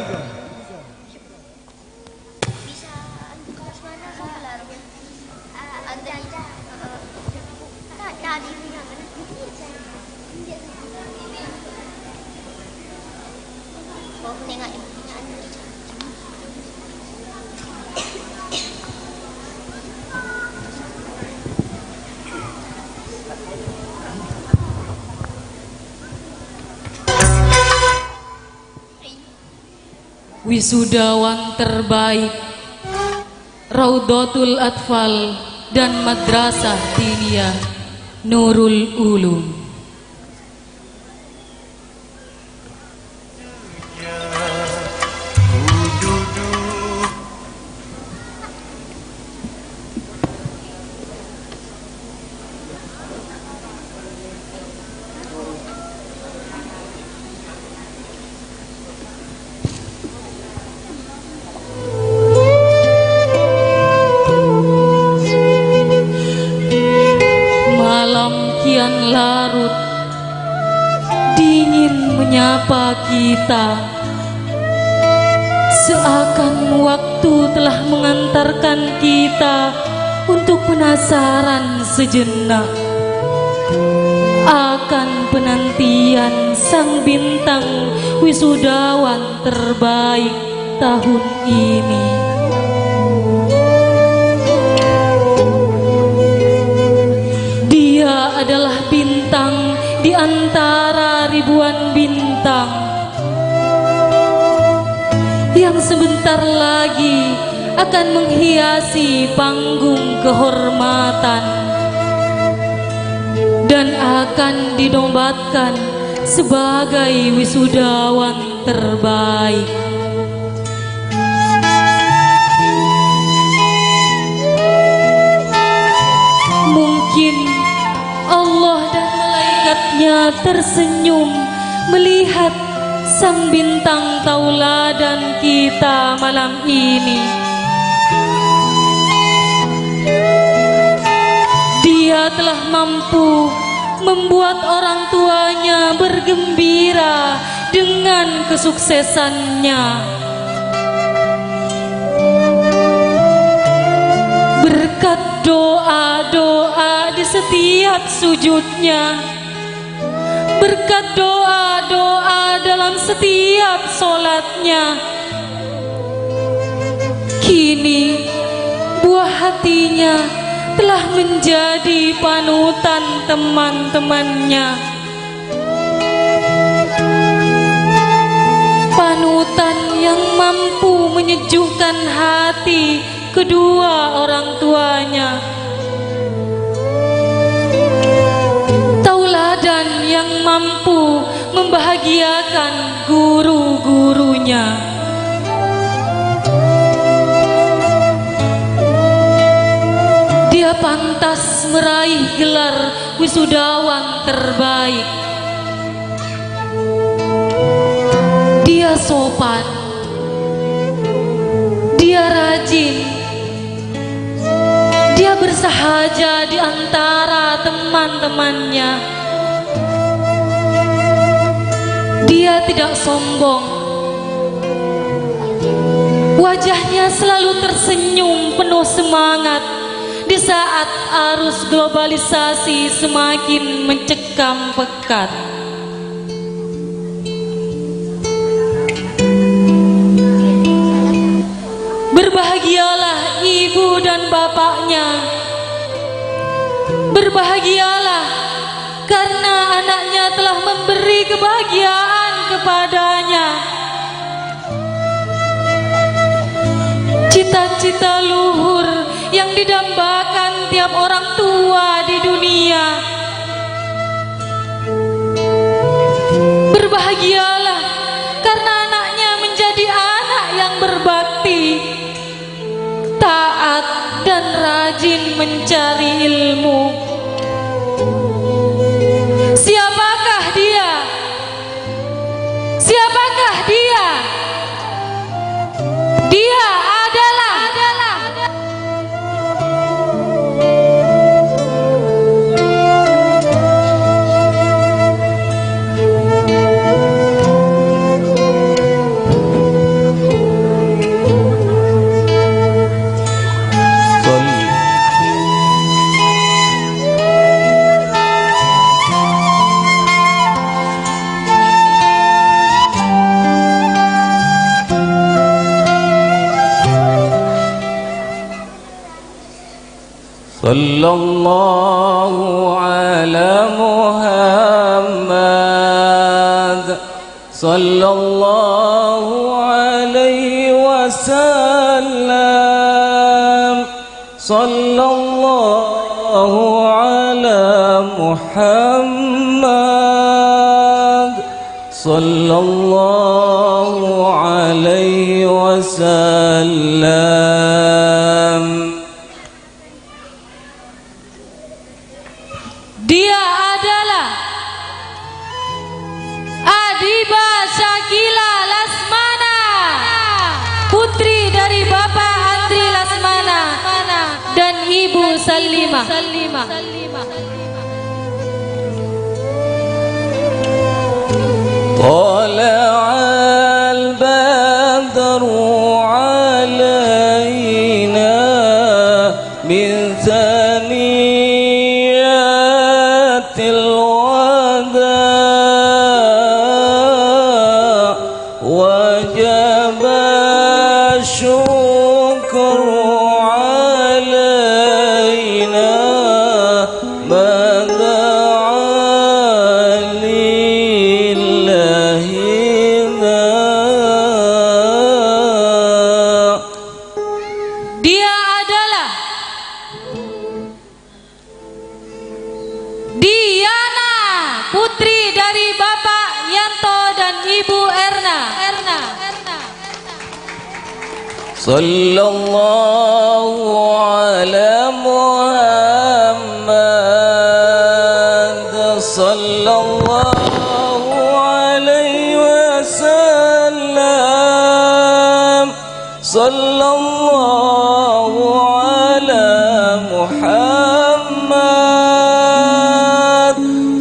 Wisudawan terbaik Raudhatul Atfal dan Madrasah Diniyah Nurul Ulum. Larut dingin menyapa kita, seakan waktu telah mengantarkan kita untuk penasaran sejenak akan penantian sang bintang wisudawan terbaik tahun ini. Adalah bintang di antara ribuan bintang yang sebentar lagi akan menghiasi panggung kehormatan dan akan dinobatkan sebagai wisudawan terbaik. Mungkin Allah dan malaikatnya tersenyum melihat sang bintang tauladan kita malam ini. Dia telah mampu membuat orang tuanya bergembira dengan kesuksesannya. Berkat doa-doa di setiap sujudnya, berkat doa-doa dalam setiap solatnya, kini buah hatinya telah menjadi panutan teman-temannya, panutan yang mampu menyejukkan hati kedua orang tuanya, tauladan yang mampu membahagiakan guru-gurunya. Dia pantas meraih gelar wisudawan terbaik. Dia sopan, dia rajin, dia bersahaja di antara teman-temannya. Dia tidak sombong, wajahnya selalu tersenyum penuh semangat di saat arus globalisasi semakin mencekam pekat. Berbahagialah ibu dan bapaknya, berbahagialah karena anaknya telah memberi kebahagiaan kepadanya. Cita-cita luhur yang didambakan tiap orang tua di dunia. Berbahagialah karena anaknya menjadi anak yang berbakti, taat dan rajin mencari ilmu. Siapakah dia? Siapakah dia? Dia Sallallahu ala Muhammad, sallallahu alaihi wasallam, sallallahu ala Muhammad, sallallahu alaihi wasallam. Dia adalah Adiba Syakila Lasmana, putri dari Bapak Andri Lasmana dan Ibu Salimah. Tala'al badru alaina min thaniyatil wada' wajaba syukru alaina Sallallahu ala Muhammad, sallallahu alaihi wasallam, sallallahu ala Muhammad,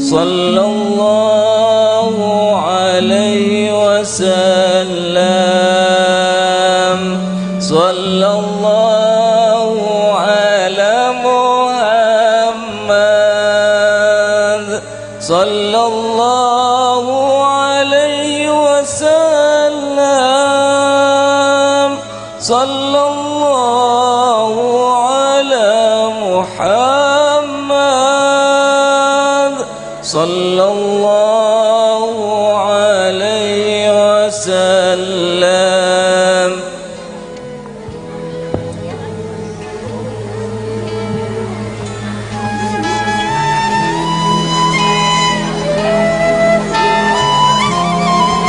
sallallahu alaihi wasallam. Sallallahu ala Muhammad, sallallahu alaihi wasallam, sallallahu ala Muhammad, sallallahu alaihi wasallam.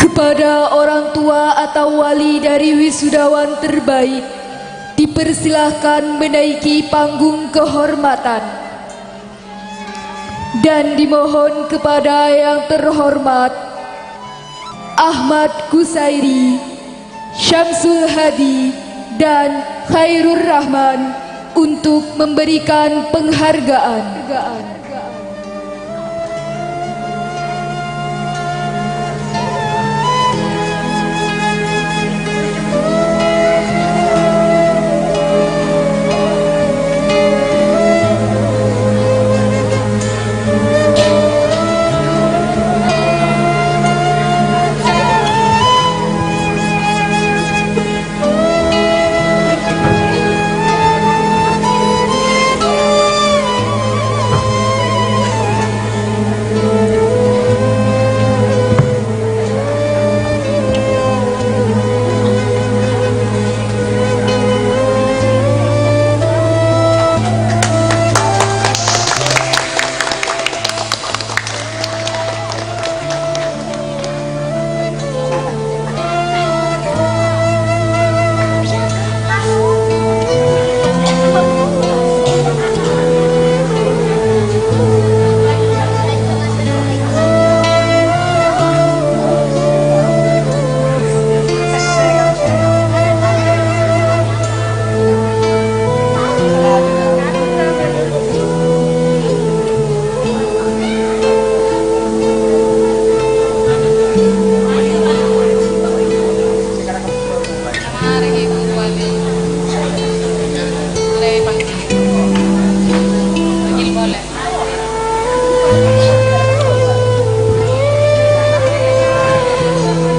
Kepada orang tua atau wali dari wisudawan terbaik, dipersilahkan menaiki panggung kehormatan dan dimohon kepada yang terhormat Ahmad Kusairi, Syamsul Hadi dan Khairur Rahman untuk memberikan penghargaan.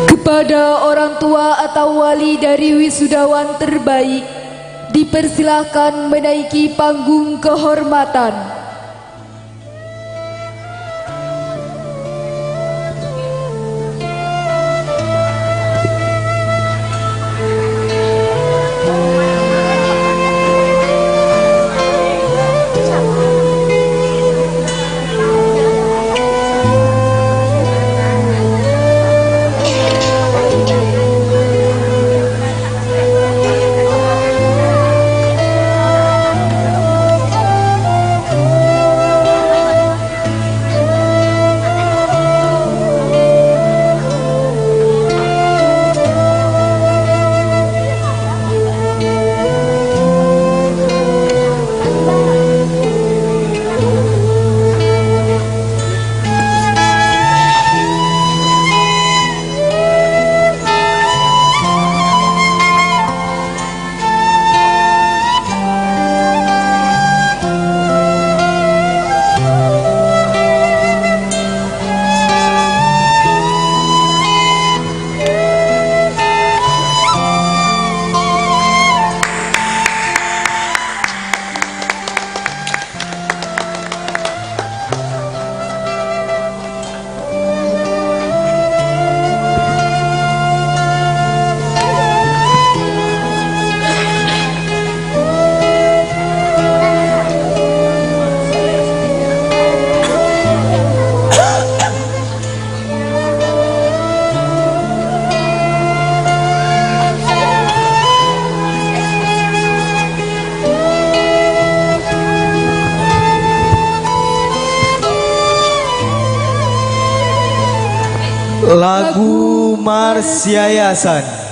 Kepada orang tua atau wali dari wisudawan terbaik, dipersilahkan menaiki panggung kehormatan. Lagu Mars Yayasan.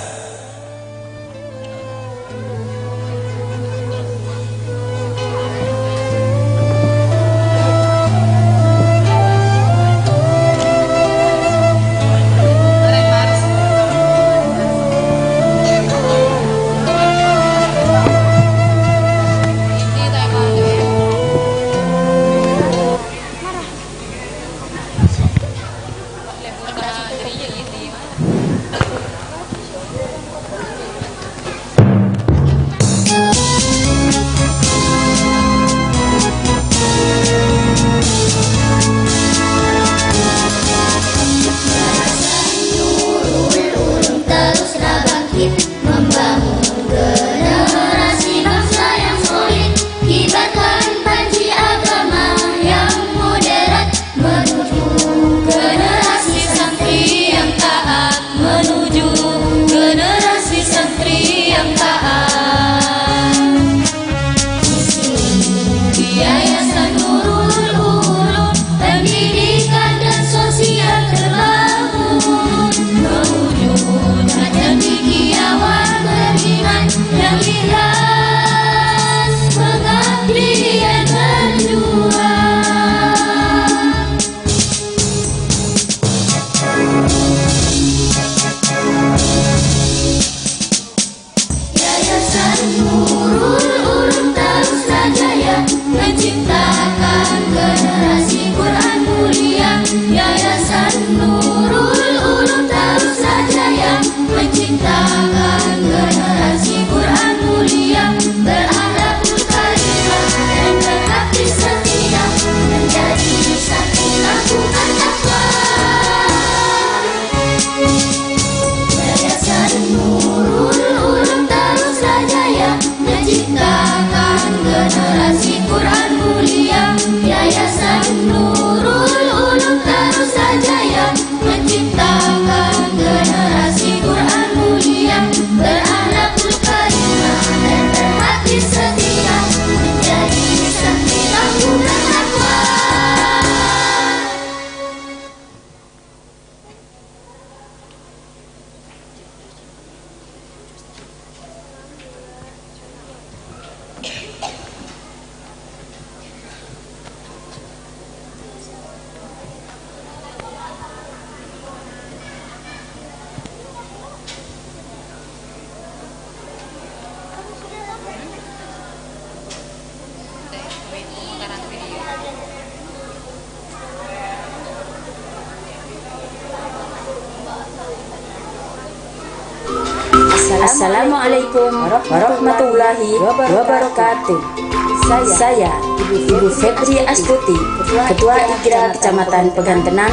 Assalamualaikum warahmatullahi wabarakatuh. Saya Ibu Febri Astuti, Ketua IGRA Kecamatan Pegantenan,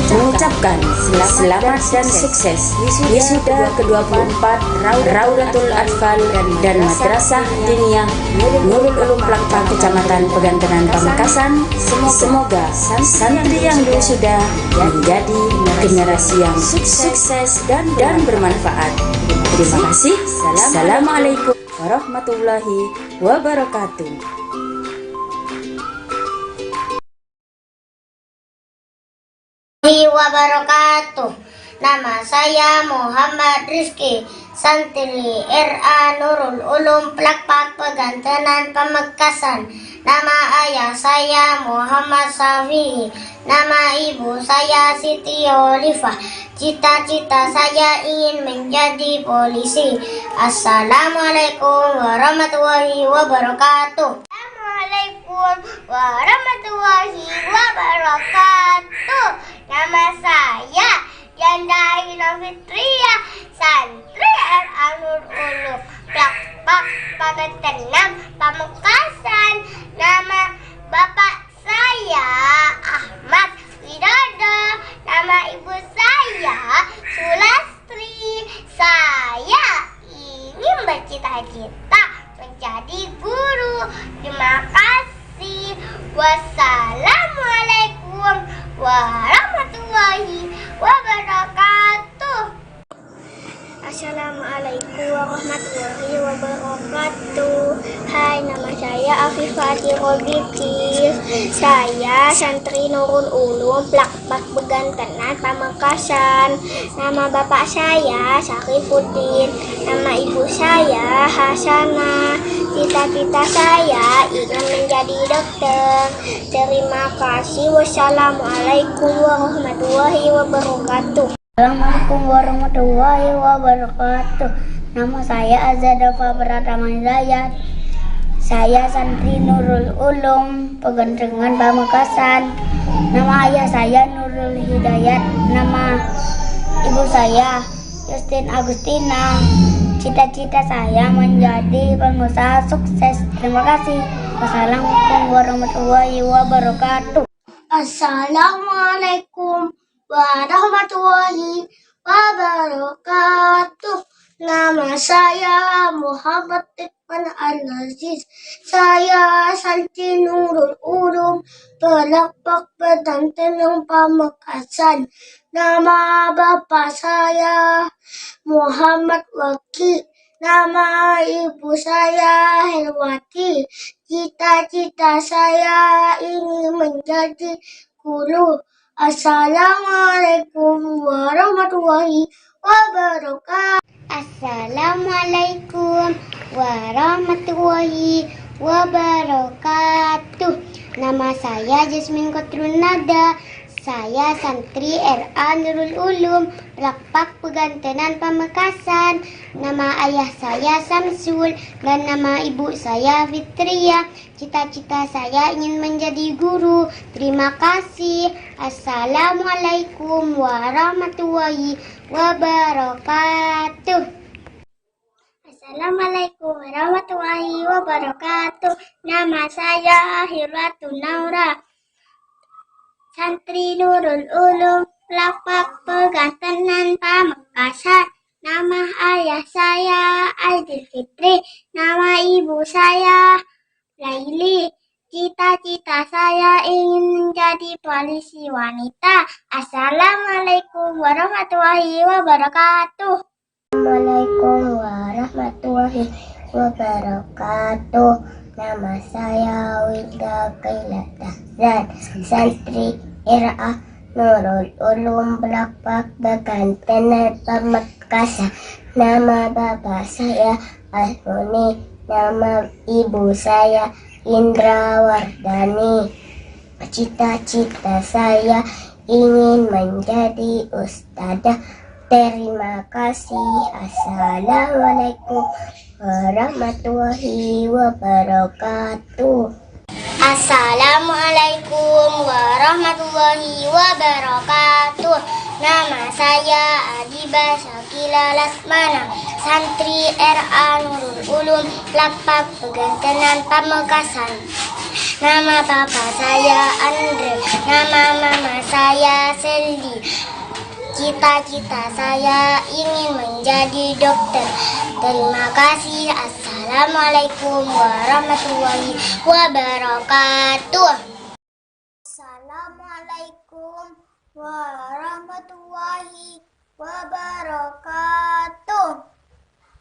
mengucapkan selamat dan sukses wisuda ke-24 Raudatul Atfal dan Madrasah Diniyah Nurul Ulum Plakpak Kecamatan Pegantenan Pamekasan. Semoga santri yang wisuda menjadi generasi yang sukses dan bermanfaat. Terima kasih. Assalamualaikum warahmatullahi wabarakatuh. Wabarakatuh. Nama saya Muhammad Rizki, santri RA Nurul Ulum Plakpak Pegantenan Pamekasan. Nama ayah saya Muhammad Safi, nama ibu saya Siti Olifah. Cita-cita saya ingin menjadi polisi. Assalamualaikum warahmatullahi wabarakatuh. Assalamualaikum warahmatullahi wabarakatuh. Nama saya Yanda Ina Fitria, santri RA Nurul Ulum Plakpak Pegantenan Pamekasan. Nama bapak saya Ahmad Widodo, nama ibu saya Sulastri. Saya ingin bercita-cita menjadi guru. Terima kasih. Wassalamualaikum warahmatullahi wabarakatuh. Assalamualaikum warahmatullahi wabarakatuh. Hai, nama saya Afifati Robiti. Saya santri Nurul Ulum Plakpak Pegantenan Pamekasan. Nama bapak saya Syarifuddin, nama ibu saya Hasanah. Cita-cita saya ingin menjadi dokter. Terima kasih. Wassalamualaikum warahmatullahi wabarakatuh. Assalamualaikum warahmatullahi wabarakatuh. Nama saya Azadafa Pratama Hidayat. Saya santri Nurul Ulum Pegantengan Pamekasan. Nama ayah saya Nurul Hidayat, nama ibu saya Justin Agustina. Cita-cita saya menjadi pengusaha sukses. Terima kasih. Wassalamualaikum warahmatullahi wabarakatuh. Assalamualaikum warahmatullahi wabarakatuh. Nama saya Muhammad Iqbal Al-Aziz. Saya santri Nurul Ulum Plakpak Pegantenan Pamekasan. Nama bapak saya Muhammad Waki, nama ibu saya Helwati. Cita-cita saya ingin menjadi guru. Assalamualaikum warahmatullahi wabarakatuh. Assalamualaikum warahmatullahi wabarakatuh. Nama saya Jasmine Kotrunada. Saya santri RA Nurul Ulum Plakpak Pegantenan Pamekasan. Nama ayah saya Samsul dan nama ibu saya Fitria. Cita-cita saya ingin menjadi guru. Terima kasih. Assalamualaikum warahmatullahi wabarakatuh. Assalamualaikum warahmatullahi wabarakatuh. Nama saya Hirwatun Naura, santri Nurul Ulum Plakpak Pegantenan Pamekasan. Nama ayah saya Aidil Fitri, nama ibu saya Laili. Cita-cita saya ingin menjadi polisi wanita. Assalamualaikum warahmatullahi wabarakatuh. Assalamualaikum warahmatullahi wabarakatuh. Nama saya Wida Kailatahzan, santri RA Nurul Ulum Plakpak Pegantenan Pamekasan. Nama bapak saya Almuni, nama ibu saya Indrawardani. Cita-cita saya ingin menjadi ustadzah. Terima kasih. Assalamualaikum warahmatullahi wabarakatuh. Assalamualaikum warahmatullahi wabarakatuh. Nama saya Adiba Syakila Lasmana, santri RA Nurul Ulum, Lapak Pegantenan Pamekasan. Nama papa saya Andre, nama mama saya Seldi. Cita-cita saya ingin menjadi dokter. Terima kasih. Assalamualaikum warahmatullahi wabarakatuh. Assalamualaikum warahmatullahi wabarakatuh.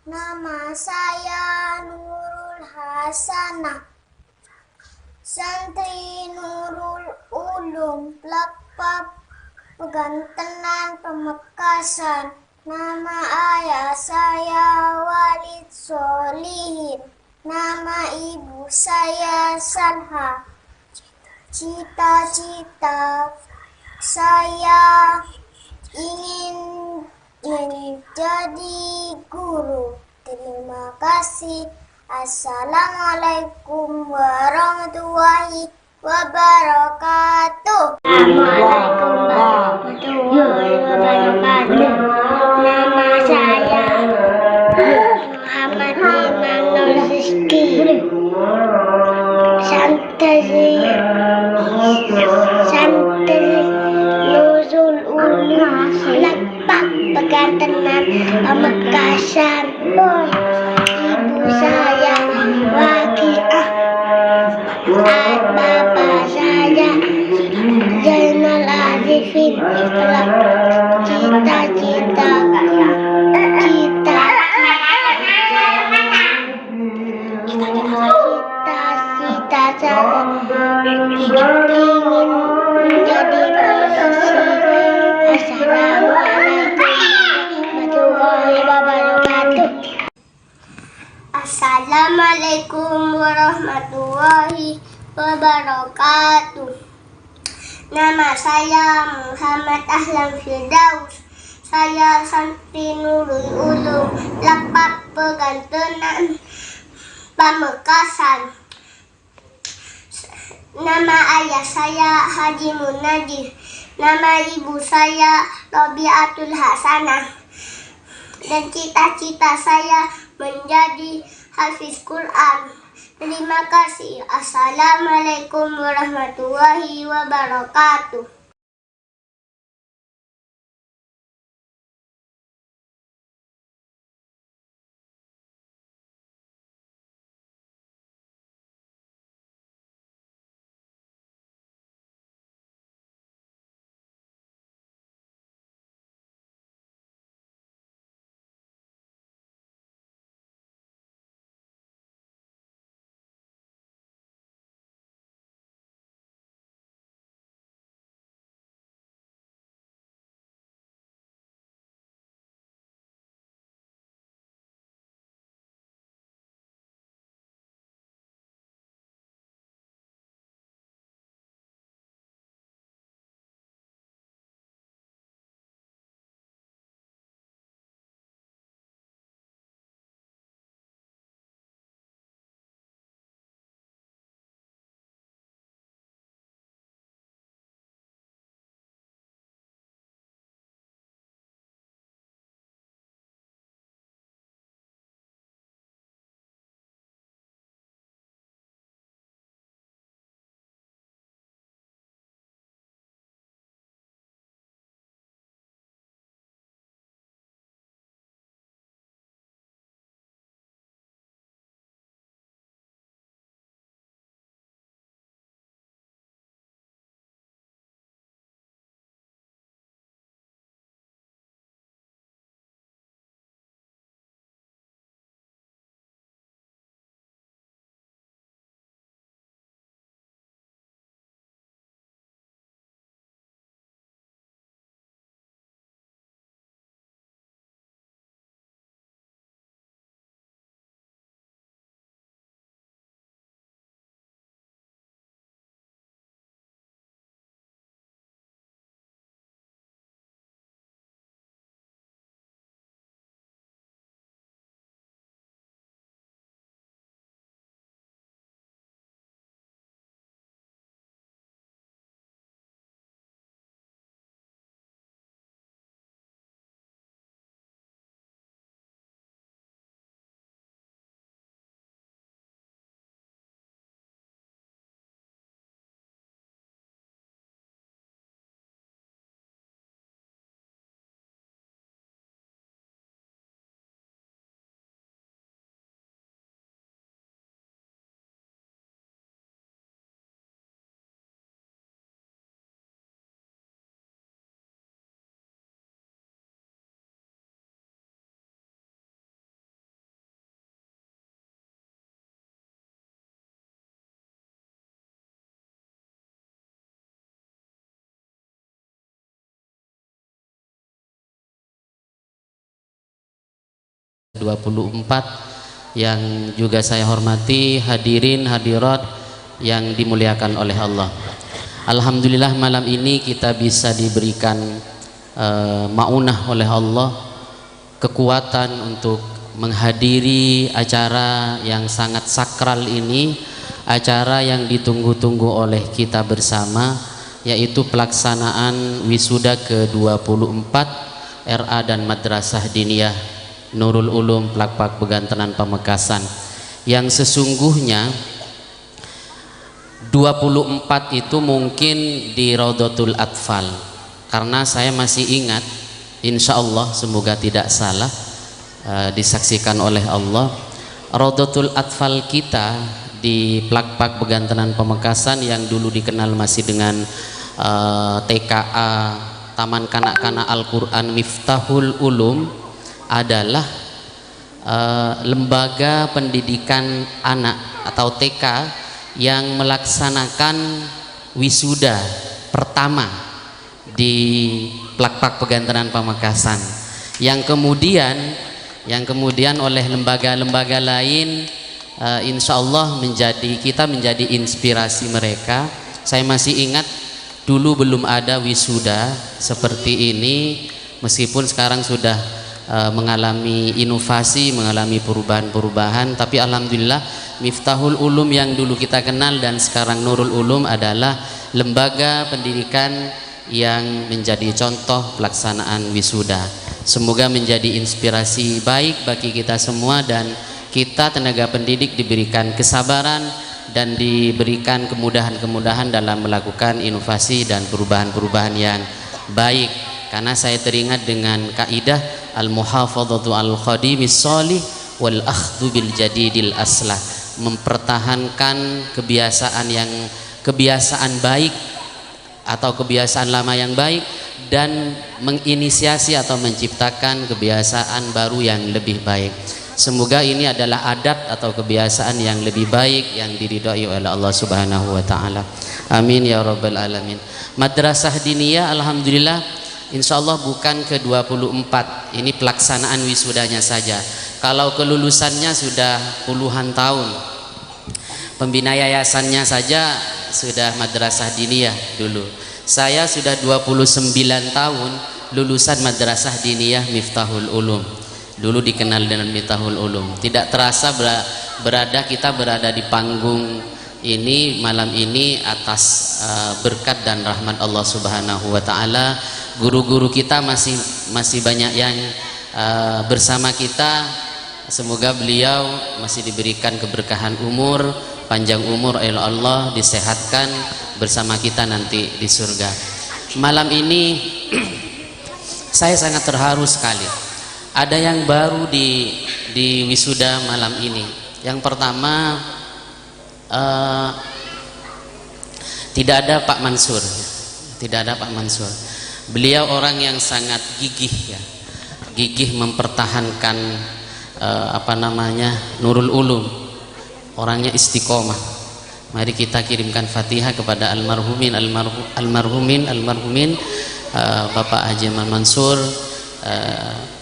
Nama saya Nurul Hasanah, santri Nurul Ulum, Lapak Pegantenan Pamekasan. Nama ayah saya Walid Solihin, nama ibu saya Salha. Cita-cita saya ingin menjadi guru. Terima kasih. Assalamualaikum warahmatullahi wabarakatuh. Assalamualaikum warahmatullahi wabarakatuh. Nama saya Muhammad Imam Nur Rizki, santri Nurul Ulum, Lapak Pegantenan Pamekasan. Ibu saya Waqiah, bapak saya Zainal Arifin. Cita-cita saya ingin menjadi polisi. Assalamualaikum warahmatullahi wabarakatuh. Nama saya Muhammad Ahlam Firdaus. Saya santri Nurul Ulum, Lapak Pegantenan Pamekasan. Nama ayah saya Haji Munadi, nama ibu saya Robiatul Hasanah, dan cita-cita saya menjadi hafiz Quran. Terima kasih. Assalamualaikum warahmatullahi wabarakatuh. 24 yang juga saya hormati, hadirin hadirat yang dimuliakan oleh Allah. Alhamdulillah malam ini kita bisa diberikan maunah oleh Allah, kekuatan untuk menghadiri acara yang sangat sakral ini, acara yang ditunggu-tunggu oleh kita bersama, yaitu pelaksanaan wisuda ke-24 RA dan Madrasah Diniyah Nurul Ulum Plakpak Begantenan Pamekasan, yang sesungguhnya 24 itu mungkin di Raudhatul Atfal, karena saya masih ingat, insya Allah semoga tidak salah, disaksikan oleh Allah, Raudhatul Atfal kita di Plakpak Begantenan Pamekasan yang dulu dikenal masih dengan TKA Taman Kanak-Kanak Al-Quran Miftahul Ulum adalah lembaga pendidikan anak atau TK yang melaksanakan wisuda pertama di Plakpak Begantenan Pamekasan, yang kemudian oleh lembaga-lembaga lain insya Allah kita menjadi inspirasi mereka. Saya masih ingat dulu belum ada wisuda seperti ini, meskipun sekarang sudah mengalami inovasi, mengalami perubahan-perubahan, tapi alhamdulillah Miftahul Ulum yang dulu kita kenal dan sekarang Nurul Ulum adalah lembaga pendidikan yang menjadi contoh pelaksanaan wisuda. Semoga menjadi inspirasi baik bagi kita semua, dan kita tenaga pendidik diberikan kesabaran dan diberikan kemudahan-kemudahan dalam melakukan inovasi dan perubahan-perubahan yang baik. Karena saya teringat dengan kaidah al-muhafadzatu al-khadimis sholih wal akhdhu bil jadidil aslah, mempertahankan kebiasaan baik atau kebiasaan lama yang baik dan menginisiasi atau menciptakan kebiasaan baru yang lebih baik. Semoga ini adalah adat atau kebiasaan yang lebih baik yang diridhai oleh Allah Subhanahu wa taala. Amin ya rabbal alamin. Madrasah Diniyah alhamdulillah insyaallah bukan ke-24. Ini pelaksanaan wisudanya saja. Kalau kelulusannya sudah puluhan tahun. Pembina yayasannya saja sudah Madrasah Diniyah dulu. Saya sudah 29 tahun lulusan Madrasah Diniyah Miftahul Ulum. Dulu dikenal dengan Miftahul Ulum. Tidak terasa kita berada di panggung ini malam ini atas berkat dan rahmat Allah Subhanahu wa taala. Guru-guru kita masih banyak yang bersama kita. Semoga beliau masih diberikan keberkahan umur, panjang umur oleh Allah, disehatkan bersama kita nanti di surga. Malam ini saya sangat terharu sekali. Ada yang baru di wisuda malam ini. Yang pertama tidak ada Pak Mansur. Tidak ada Pak Mansur. Beliau orang yang sangat gigih ya. Gigih mempertahankan Nurul Ulum. Orangnya istiqomah. Mari kita kirimkan Fatihah kepada almarhumin Bapak Haji Mansur,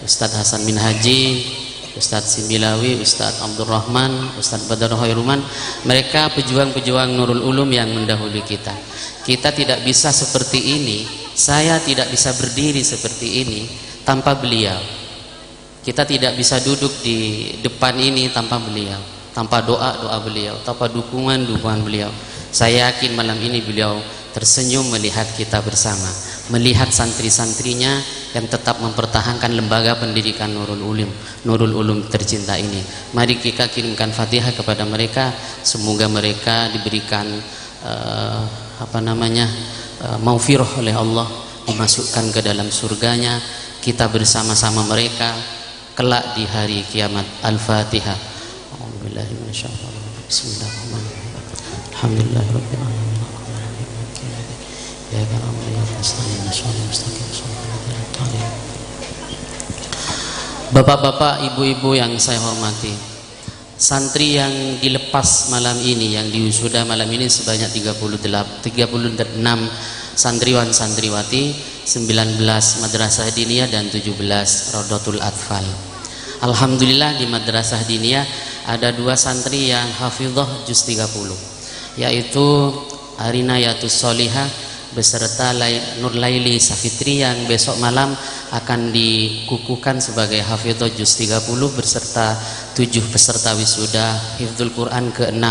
Ustadz Hasan bin Haji, Ustadz Simbilawi, Ustadz Abdurrahman, Ustadz Badar Hoiruman. Mereka pejuang-pejuang Nurul Ulum yang mendahului kita. Kita tidak bisa seperti ini, saya tidak bisa berdiri seperti ini tanpa beliau. Kita tidak bisa duduk di depan ini tanpa beliau, tanpa doa-doa beliau, tanpa dukungan-dukungan beliau. Saya yakin malam ini beliau tersenyum melihat kita bersama, melihat santri-santrinya yang tetap mempertahankan lembaga pendidikan Nurul Ulum tercinta ini. Mari kita kirimkan Fatihah kepada mereka, semoga mereka diberikan maufirah oleh Allah, dimasukkan ke dalam surganya. Kita bersama-sama mereka kelak di hari kiamat. Al-Fatihah. Bismillahirrahmanirrahim. Alhamdulillahirabbil alamin. Bapak-bapak, ibu-ibu yang saya hormati, santri yang dilepas malam ini, yang diwisuda malam ini sebanyak 36 santriwan santriwati, 19 Madrasah Diniyah dan 17 Raudhatul Atfal. Alhamdulillah di Madrasah Diniyah ada 2 santri yang hafizah juz 30, yaitu Arinayatus Solihah beserta Nur Laili Safitri yang besok malam akan dikukuhkan sebagai hafizah juz 30 beserta 7 peserta wisuda Hifdzul Quran ke-6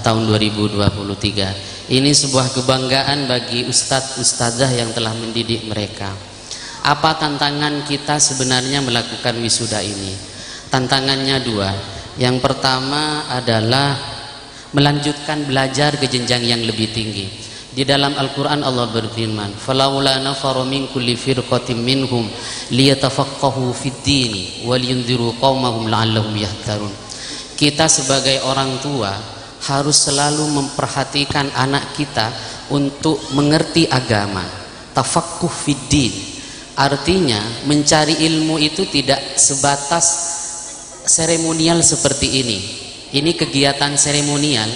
tahun 2023. Ini sebuah kebanggaan bagi ustadz ustadzah yang telah mendidik mereka. Apa tantangan kita sebenarnya melakukan wisuda ini? Tantangannya 2. Yang pertama adalah melanjutkan belajar ke jenjang yang lebih tinggi. Di dalam Al-Quran Allah berfirman, "Falaula nafaru min kulli firqatin minhum liyatafaqahu fid-din wa liyunziru qaumahum la'allahum yahtadun." Kita sebagai orang tua harus selalu memperhatikan anak kita untuk mengerti agama. Tafaqquh fid-din artinya mencari ilmu itu tidak sebatas seremonial seperti ini. Ini kegiatan seremonial.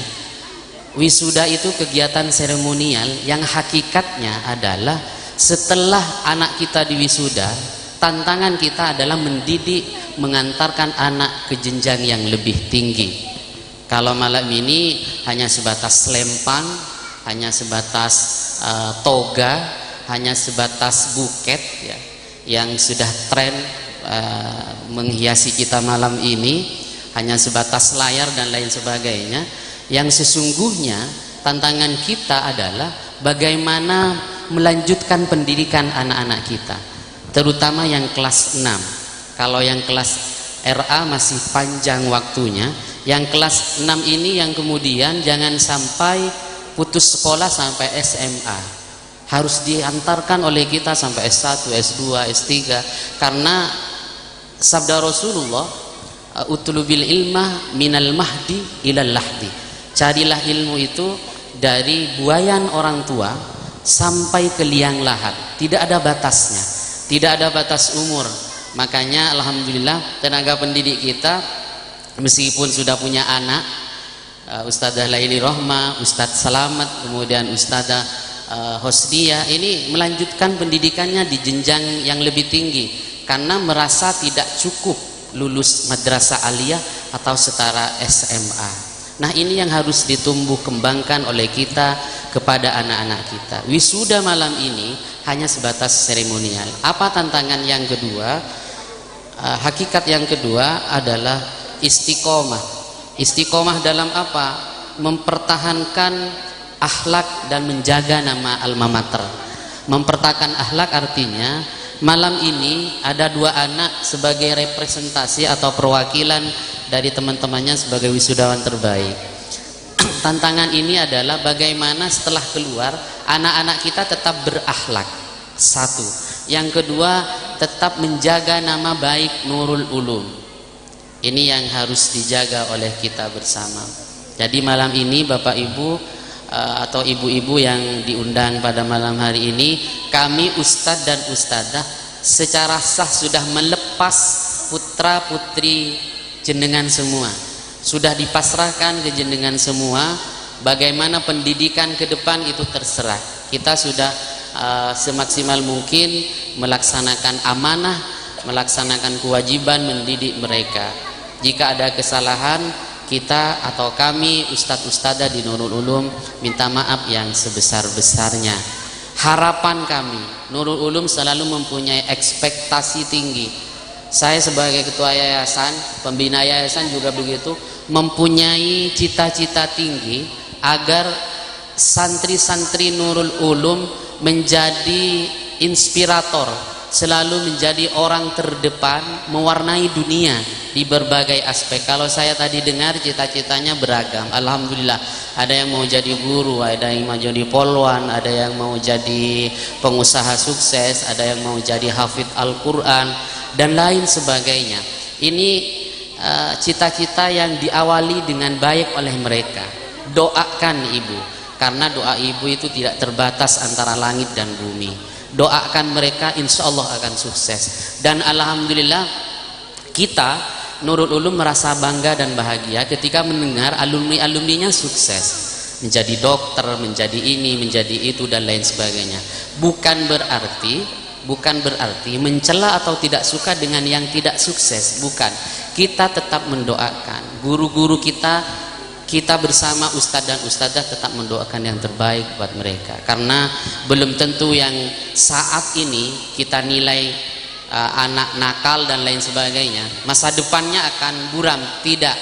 Wisuda itu kegiatan seremonial yang hakikatnya adalah setelah anak kita diwisuda, tantangan kita adalah mendidik, mengantarkan anak ke jenjang yang lebih tinggi. Kalau malam ini hanya sebatas selempang, hanya sebatas toga, hanya sebatas buket ya, yang sudah tren menghiasi kita malam ini, hanya sebatas layar dan lain sebagainya. Yang sesungguhnya tantangan kita adalah bagaimana melanjutkan pendidikan anak-anak kita, terutama yang kelas 6. Kalau yang kelas RA masih panjang waktunya, yang kelas 6 ini yang kemudian jangan sampai putus sekolah sampai SMA, harus diantarkan oleh kita sampai S1, S2, S3, karena sabda Rasulullah, utlubil ilmah minal mahdi ilal lahdi. Carilah ilmu itu dari buayan orang tua sampai ke liang lahat, tidak ada batasnya, tidak ada batas umur. Makanya alhamdulillah tenaga pendidik kita meskipun sudah punya anak, Ustadzah Laili Rohma, Ustadz Salamet, kemudian Ustadzah Hosdia, ini melanjutkan pendidikannya di jenjang yang lebih tinggi karena merasa tidak cukup lulus madrasah aliyah atau setara SMA. Nah, ini yang harus ditumbuh kembangkan oleh kita kepada anak-anak kita. Wisuda malam ini hanya sebatas seremonial. Apa tantangan yang kedua? Hakikat yang kedua adalah istiqomah. Istiqomah dalam apa? Mempertahankan akhlak dan menjaga nama alma mater. Mempertahankan akhlak artinya malam ini ada 2 anak sebagai representasi atau perwakilan dari teman-temannya sebagai wisudawan terbaik. Tantangan ini adalah bagaimana setelah keluar anak-anak kita tetap berakhlak. 1. Yang kedua, tetap menjaga nama baik Nurul Ulum. Ini yang harus dijaga oleh kita bersama. Jadi malam ini Bapak Ibu atau ibu-ibu yang diundang pada malam hari ini, kami ustadz dan ustadzah secara sah sudah melepas putra putri jenengan semua, sudah dipasrahkan ke jenengan semua. Bagaimana pendidikan ke depan itu terserah. Kita sudah semaksimal mungkin melaksanakan amanah, melaksanakan kewajiban mendidik mereka. Jika ada kesalahan, kita atau kami ustadz ustadzah di Nurul Ulum minta maaf yang sebesar-besarnya. Harapan kami, Nurul Ulum selalu mempunyai ekspektasi tinggi. Saya sebagai ketua yayasan, pembina yayasan juga begitu, mempunyai cita-cita tinggi agar santri-santri Nurul Ulum menjadi inspirator, selalu menjadi orang terdepan, mewarnai dunia di berbagai aspek. Kalau saya tadi dengar cita-citanya beragam, alhamdulillah. Ada yang mau jadi guru, ada yang mau jadi polwan, ada yang mau jadi pengusaha sukses, ada yang mau jadi hafidz Al-Quran dan lain sebagainya. Ini cita-cita yang diawali dengan baik oleh mereka. Doakan ibu, karena doa ibu itu tidak terbatas antara langit dan bumi. Doakan mereka, insya Allah akan sukses. Dan alhamdulillah kita Nurul Ulum merasa bangga dan bahagia ketika mendengar alumni-alumninya sukses, menjadi dokter, menjadi ini, menjadi itu dan lain sebagainya. Bukan berarti bukan berarti mencela atau tidak suka dengan yang tidak sukses, bukan. Kita tetap mendoakan guru-guru kita bersama ustadz dan ustadzah tetap mendoakan yang terbaik buat mereka, karena belum tentu yang saat ini kita nilai anak nakal dan lain sebagainya masa depannya akan buram. Tidak,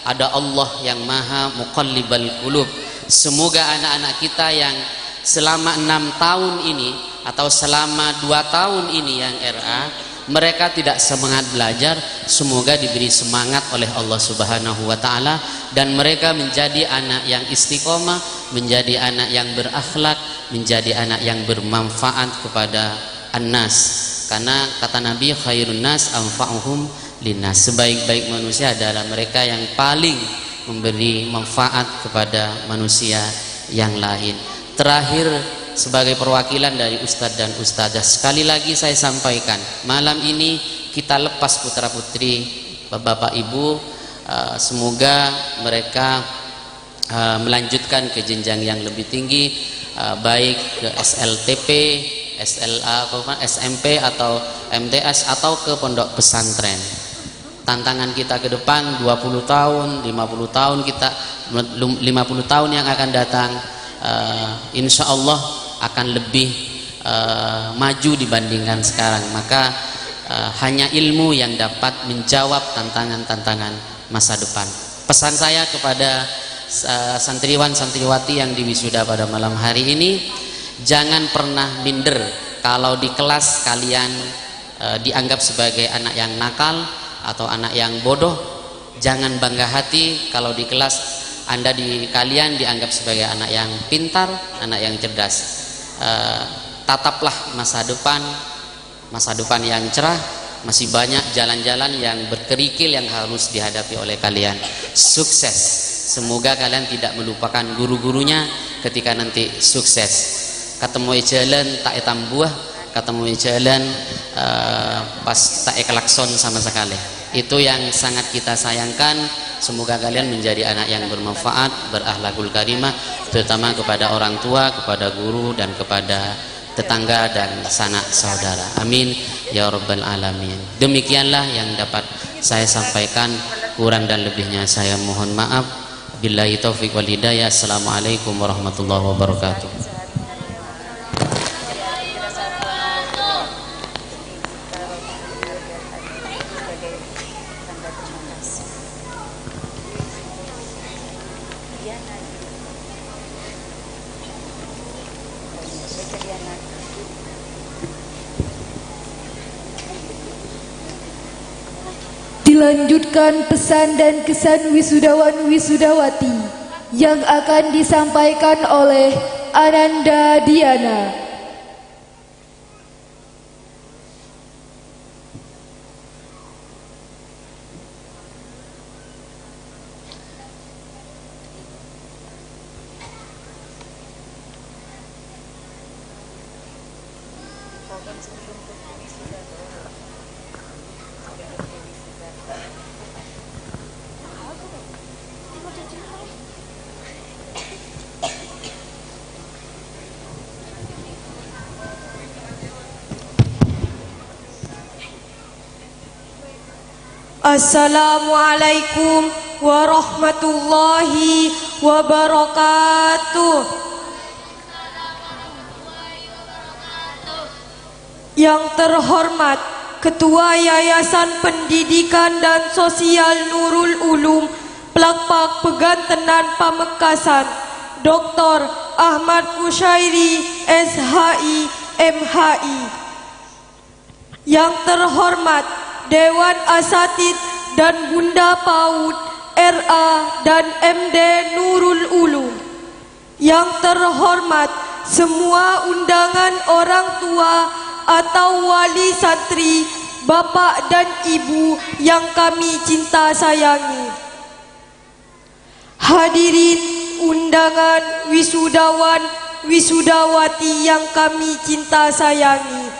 ada Allah yang maha muqallibal qulub. Semoga anak-anak kita yang selama 6 tahun ini atau selama 2 tahun ini yang RA, mereka tidak semangat belajar, semoga diberi semangat oleh Allah Subhanahu wa taala dan mereka menjadi anak yang istiqomah, menjadi anak yang berakhlak, menjadi anak yang bermanfaat kepada annas. Karena kata Nabi, khairun nas anfa'uhum linnas. Sebaik-baik manusia adalah mereka yang paling memberi manfaat kepada manusia yang lain. Terakhir, sebagai perwakilan dari ustadz dan ustadzah, sekali lagi saya sampaikan, malam ini kita lepas putra putri bapak ibu, semoga mereka melanjutkan ke jenjang yang lebih tinggi, baik ke SLTP, SLA, SMP atau MTS atau ke pondok pesantren. Tantangan kita ke depan 20 tahun, 50 tahun kita 50 tahun yang akan datang, insya Allah akan lebih maju dibandingkan sekarang. Maka hanya ilmu yang dapat menjawab tantangan-tantangan masa depan. Pesan saya kepada santriwan santriwati yang diwisuda pada malam hari ini, jangan pernah minder kalau di kelas kalian dianggap sebagai anak yang nakal atau anak yang bodoh. Jangan bangga hati kalau di kelas kalian dianggap sebagai anak yang pintar, anak yang cerdas. Tataplah masa depan yang cerah. Masih banyak jalan-jalan yang berkerikil yang harus dihadapi oleh kalian. Sukses. Semoga kalian tidak melupakan guru-gurunya ketika nanti sukses. Ketemu jalan tak tambuah, ketemu jalan pas tak klakson sama sekali. Itu yang sangat kita sayangkan. Semoga kalian menjadi anak yang bermanfaat, berakhlakul karimah, terutama kepada orang tua, kepada guru, dan kepada tetangga dan sanak saudara. Amin ya rabbal alamin. Demikianlah yang dapat saya sampaikan, kurang dan lebihnya saya mohon maaf. Billahi taufiq wal hidayah. Assalamualaikum warahmatullahi wabarakatuh. Dilanjutkan pesan dan kesan wisudawan wisudawati yang akan disampaikan oleh Ananda Diana. Assalamualaikum warahmatullahi wabarakatuh. Yang terhormat Ketua Yayasan Pendidikan dan Sosial Nurul Ulum Plakpak Pegantenan Pamekasan, Dr. Ahmad Kushairi SHI MHI. Yang terhormat Dewan Asatid dan Bunda PAUD RA dan MD Nurul Ulum. Yang terhormat semua undangan orang tua atau wali santri, bapak dan ibu yang kami cinta sayangi. Hadirin undangan wisudawan wisudawati yang kami cinta sayangi.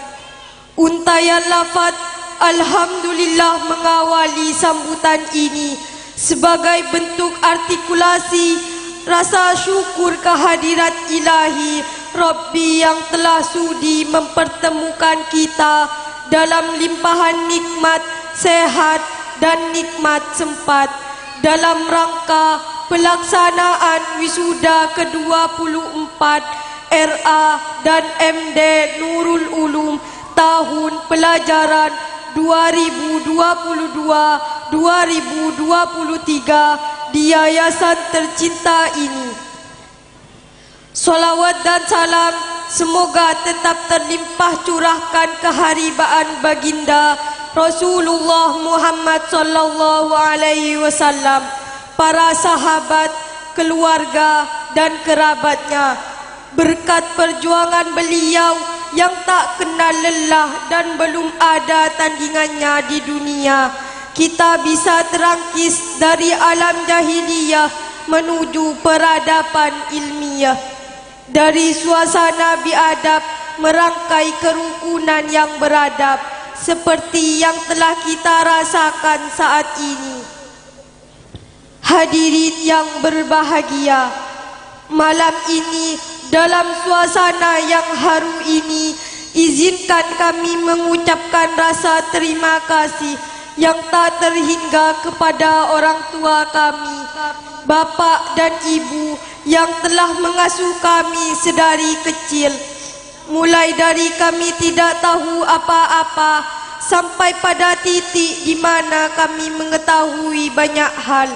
Untayan lafaz alhamdulillah mengawali sambutan ini sebagai bentuk artikulasi rasa syukur kehadirat ilahi Rabbi yang telah sudi mempertemukan kita dalam limpahan nikmat sehat dan nikmat sempat dalam rangka pelaksanaan wisuda ke-24 RA dan MD Nurul Ulum tahun pelajaran 2022-2023 di yayasan tercinta ini. Salawat dan salam semoga tetap terlimpah curahkan keharibaan baginda Rasulullah Muhammad sallallahu alaihi wasallam, para sahabat, keluarga dan kerabatnya. Berkat perjuangan beliau yang tak kenal lelah dan belum ada tandingannya di dunia, kita bisa terangkis dari alam jahiliyah menuju peradaban ilmiah. Dari suasana biadab merangkai kerukunan yang beradab seperti yang telah kita rasakan saat ini. Hadirin yang berbahagia, malam ini dalam suasana yang haru ini, izinkan kami mengucapkan rasa terima kasih yang tak terhingga kepada orang tua kami, bapak dan ibu yang telah mengasuh kami sedari kecil. Mulai dari kami tidak tahu apa-apa sampai pada titik di mana kami mengetahui banyak hal.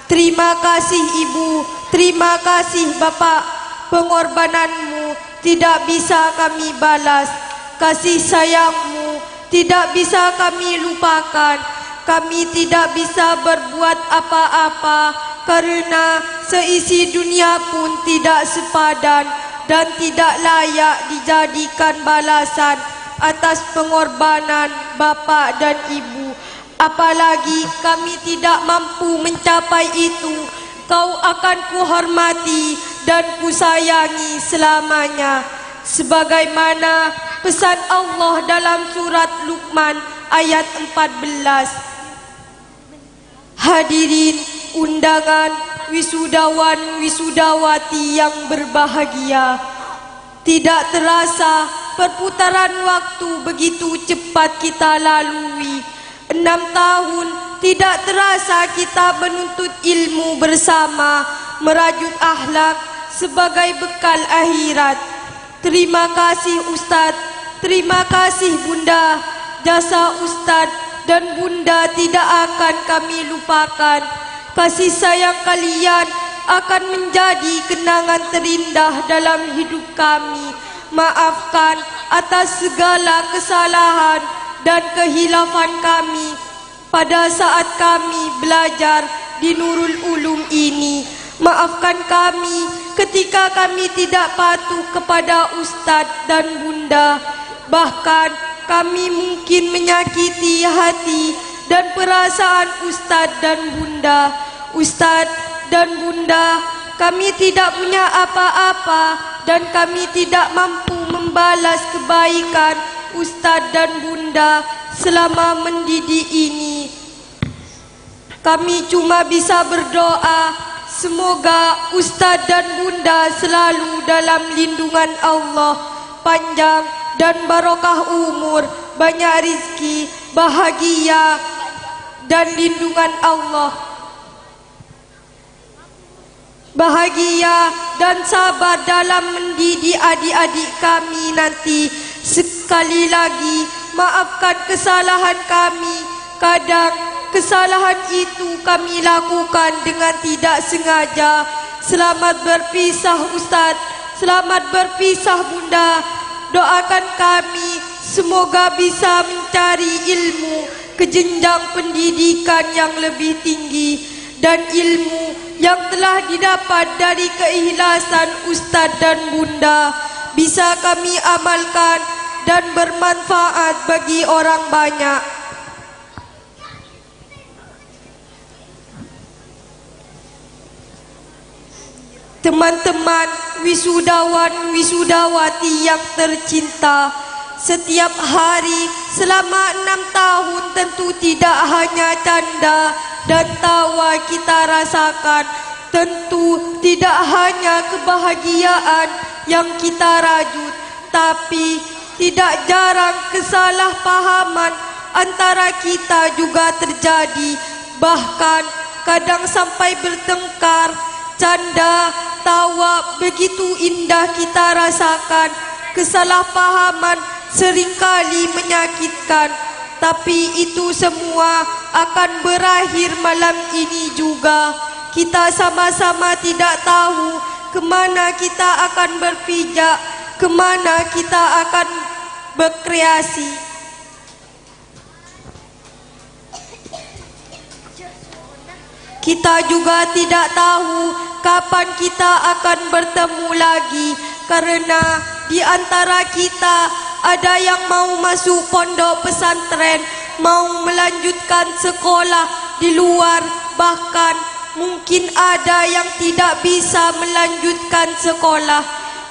Terima kasih ibu, terima kasih bapak, pengorbananmu tidak bisa kami balas. Kasih sayangmu tidak bisa kami lupakan. Kami tidak bisa berbuat apa-apa karena seisi dunia pun tidak sepadan dan tidak layak dijadikan balasan atas pengorbanan bapa dan ibu. Apalagi kami tidak mampu mencapai itu, kau akan kuhormati dan kusayangi selamanya. Sebagaimana pesan Allah dalam surat Luqman ayat 14. Hadirin undangan wisudawan wisudawati yang berbahagia, tidak terasa perputaran waktu begitu cepat kita lalui. 6 tahun tidak terasa kita menuntut ilmu bersama, merajut akhlak sebagai bekal akhirat. Terima kasih Ustadz, terima kasih Bunda. Jasa Ustadz dan Bunda tidak akan kami lupakan. Kasih sayang kalian akan menjadi kenangan terindah dalam hidup kami. Maafkan atas segala kesalahan dan kehilafan kami pada saat kami belajar di Nurul Ulum ini. Maafkan kami ketika kami tidak patuh kepada Ustadz dan Bunda. Bahkan kami mungkin menyakiti hati dan perasaan Ustadz dan Bunda. Ustadz dan Bunda, kami tidak punya apa-apa dan kami tidak mampu membalas kebaikan Ustadz dan Bunda selama mendidik ini. Kami cuma bisa berdoa semoga Ustadz dan Bunda selalu dalam lindungan Allah, panjang dan barokah umur, banyak rizki, bahagia dan lindungan Allah. Bahagia dan sabar dalam mendidik adik-adik kami nanti. Sekali lagi, maafkan kesalahan kami. Kadang kesalahan itu kami lakukan dengan tidak sengaja. Selamat berpisah Ustadz, selamat berpisah Bunda. Doakan kami semoga bisa mencari ilmu ke jenjang pendidikan yang lebih tinggi, dan ilmu yang telah didapat dari keikhlasan Ustadz dan Bunda bisa kami amalkan dan bermanfaat bagi orang banyak. Teman-teman wisudawan wisudawati yang tercinta, setiap hari selama 6 tahun tentu tidak hanya canda dan tawa kita rasakan, Tentu tidak hanya kebahagiaan yang kita rajut, tapi tidak jarang kesalahpahaman antara kita juga terjadi. Bahkan kadang sampai bertengkar, canda, tawa, begitu indah kita rasakan. Kesalahpahaman seringkali menyakitkan, tapi itu semua akan berakhir malam ini juga. Kita sama-sama tidak tahu kemana kita akan berpijak, kemana kita akan berkreasi. Kita juga tidak tahu kapan kita akan bertemu lagi, karena di antara kita ada yang mau masuk pondok pesantren, mau melanjutkan sekolah di luar, bahkan mungkin ada yang tidak bisa melanjutkan sekolah.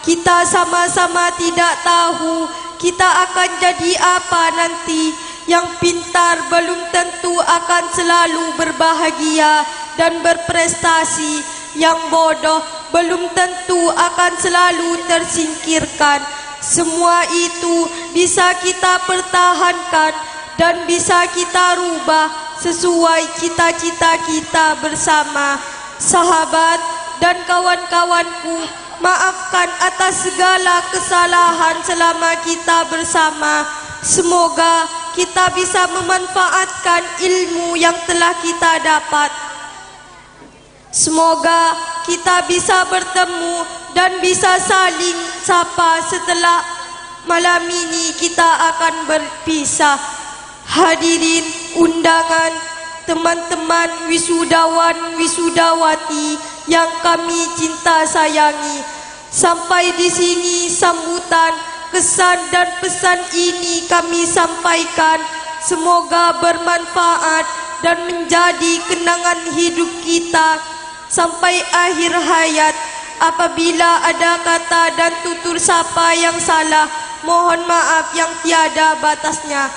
Kita sama-sama tidak tahu kita akan jadi apa nanti. Yang pintar belum tentu akan selalu berbahagia dan berprestasi. Yang bodoh belum tentu akan selalu tersingkirkan. Semua itu bisa kita pertahankan dan bisa kita rubah sesuai cita-cita kita bersama. Sahabat dan kawan-kawanku, maafkan atas segala kesalahan selama kita bersama. Semoga kita bisa memanfaatkan ilmu yang telah kita dapat. Semoga kita bisa bertemu dan bisa saling sapa setelah malam ini kita akan berpisah. Hadirin undangan, teman-teman wisudawan wisudawati yang kami cinta sayangi, sampai di sini sambutan, kesan dan pesan ini kami sampaikan. Semoga bermanfaat dan menjadi kenangan hidup kita sampai akhir hayat. Apabila ada kata dan tutur sapa yang salah, mohon maaf yang tiada batasnya.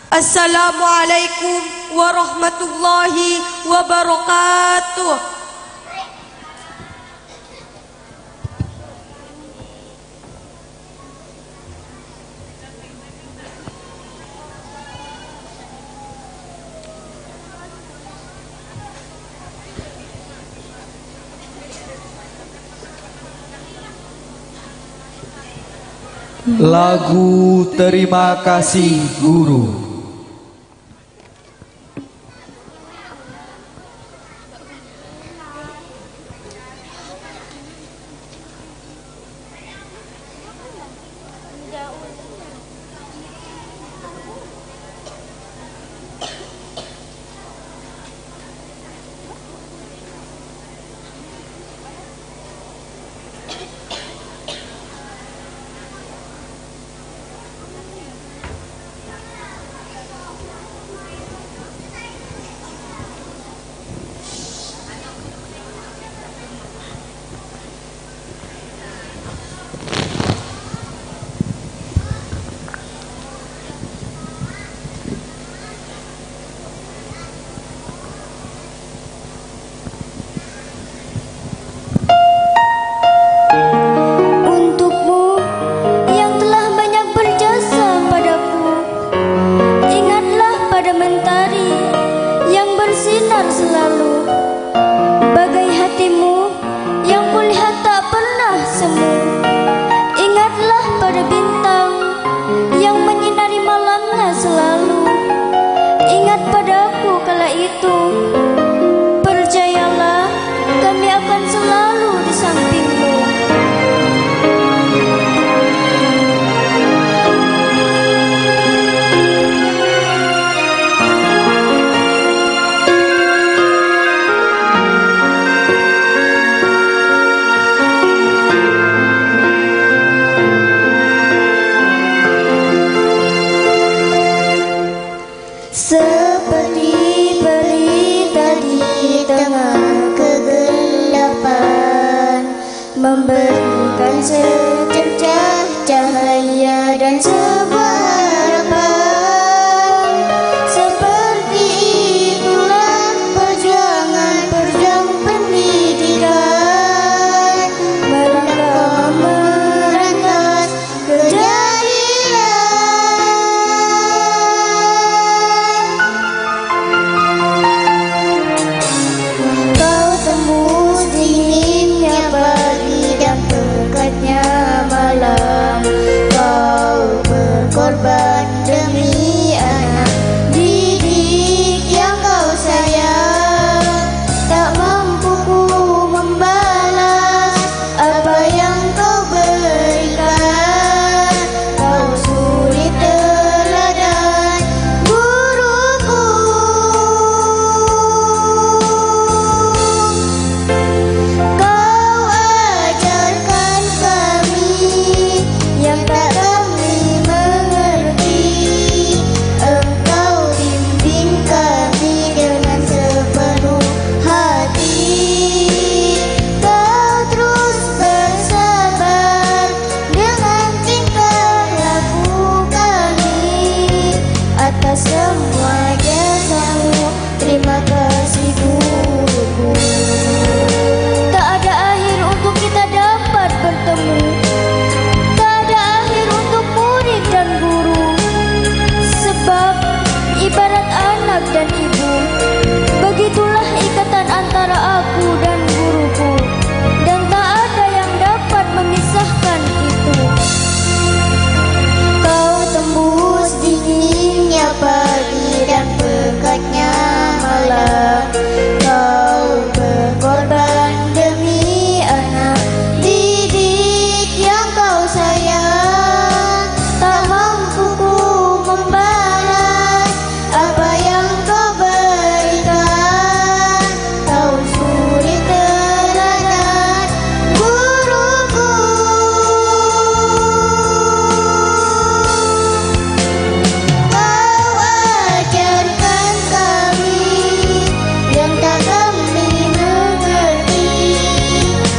Assalamualaikum warahmatullahi wabarakatuh. Lagu Terima Kasih Guru. Seperti berita di tengah kegelapan, memberikan secercah cahaya dan sebuah harapan. Seperti itulah perjuangan pendidikan. semua jasamu, terima kasih guruku. Tak ada akhir untuk kita dapat bertemu, tak ada akhir untuk murid dan guru. Sebab ibarat anak dan ibu, begitulah ikatan antara aku dan guruku, dan tak ada yang dapat memisahkan itu. Kau tembus dinginnya pagi dan pekatnya malam. Kau berkorban demi anak didik yang kau sayang. Tak mampu ku membalas apa yang kau berikan. Kau suri teladan guruku. Kau ajarkan kami yang tak kami mengerti.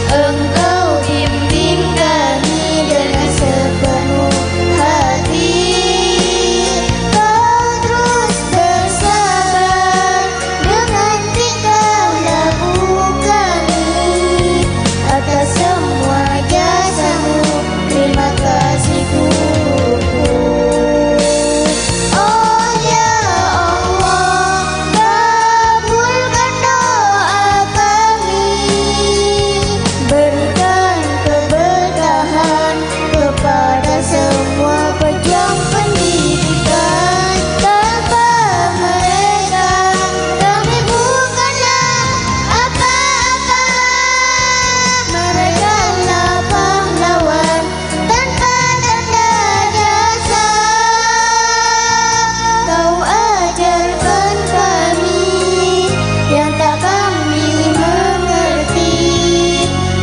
Engkau bimbing kami dengan sepenuh hati. Kau terus bersabar dengan tingkah laku kami. Atas semua jasamu, terima kasih guruku. Oh ya Allah, kabulkan doa kami. Berikan keberkahan kepada semua pejuang pendidikan. Tanpa mereka kami bukanlah apa-apa. Mereka lah pahlawan tanpa tanda jasa. Kau ajarkan kami yang tak kami mengerti.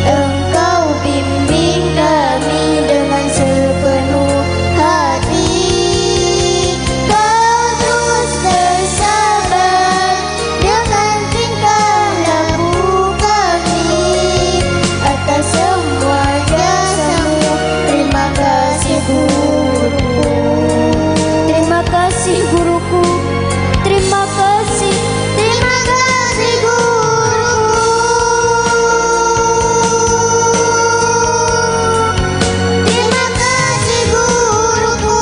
Engkau bimbing kami dengan sepenuh hati. Kau terus bersabar dengan tingkah laku kami. Atas semua jasamu, terima kasih guruku. Terima kasih guruku. Terima kasih guruku. Terima kasih guruku.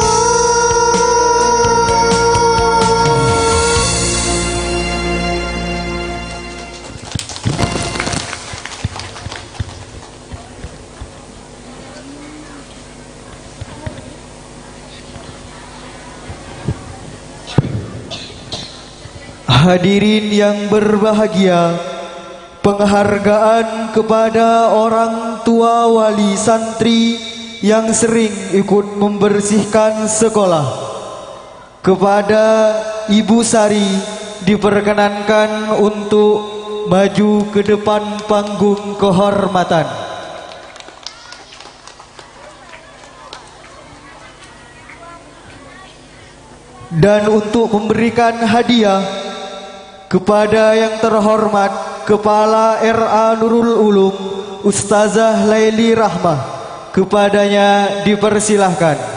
Hadirin yang berbahagia, penghargaan kepada orang tua wali santri yang sering ikut membersihkan sekolah. Kepada Ibu Sari diperkenankan untuk maju ke depan panggung kehormatan. Dan untuk memberikan hadiah kepada yang terhormat Kepala RA Nurul Ulum Ustazah Laili Rahmah, kepadanya dipersilahkan.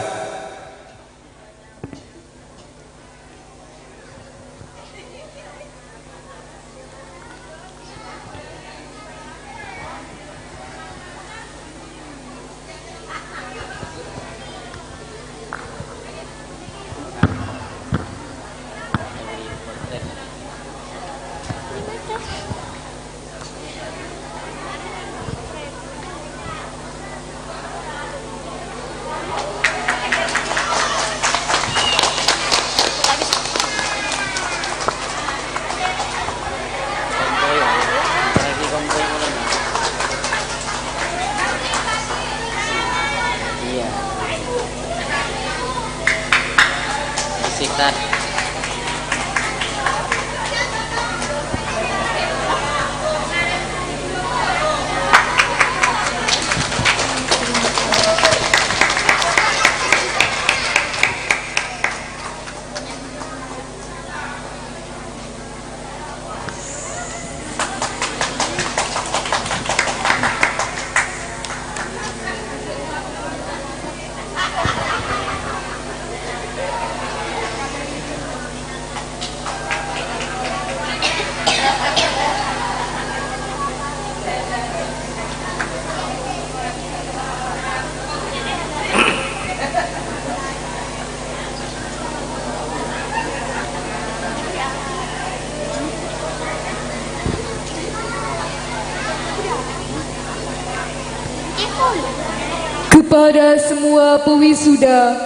Kepada semua pewisuda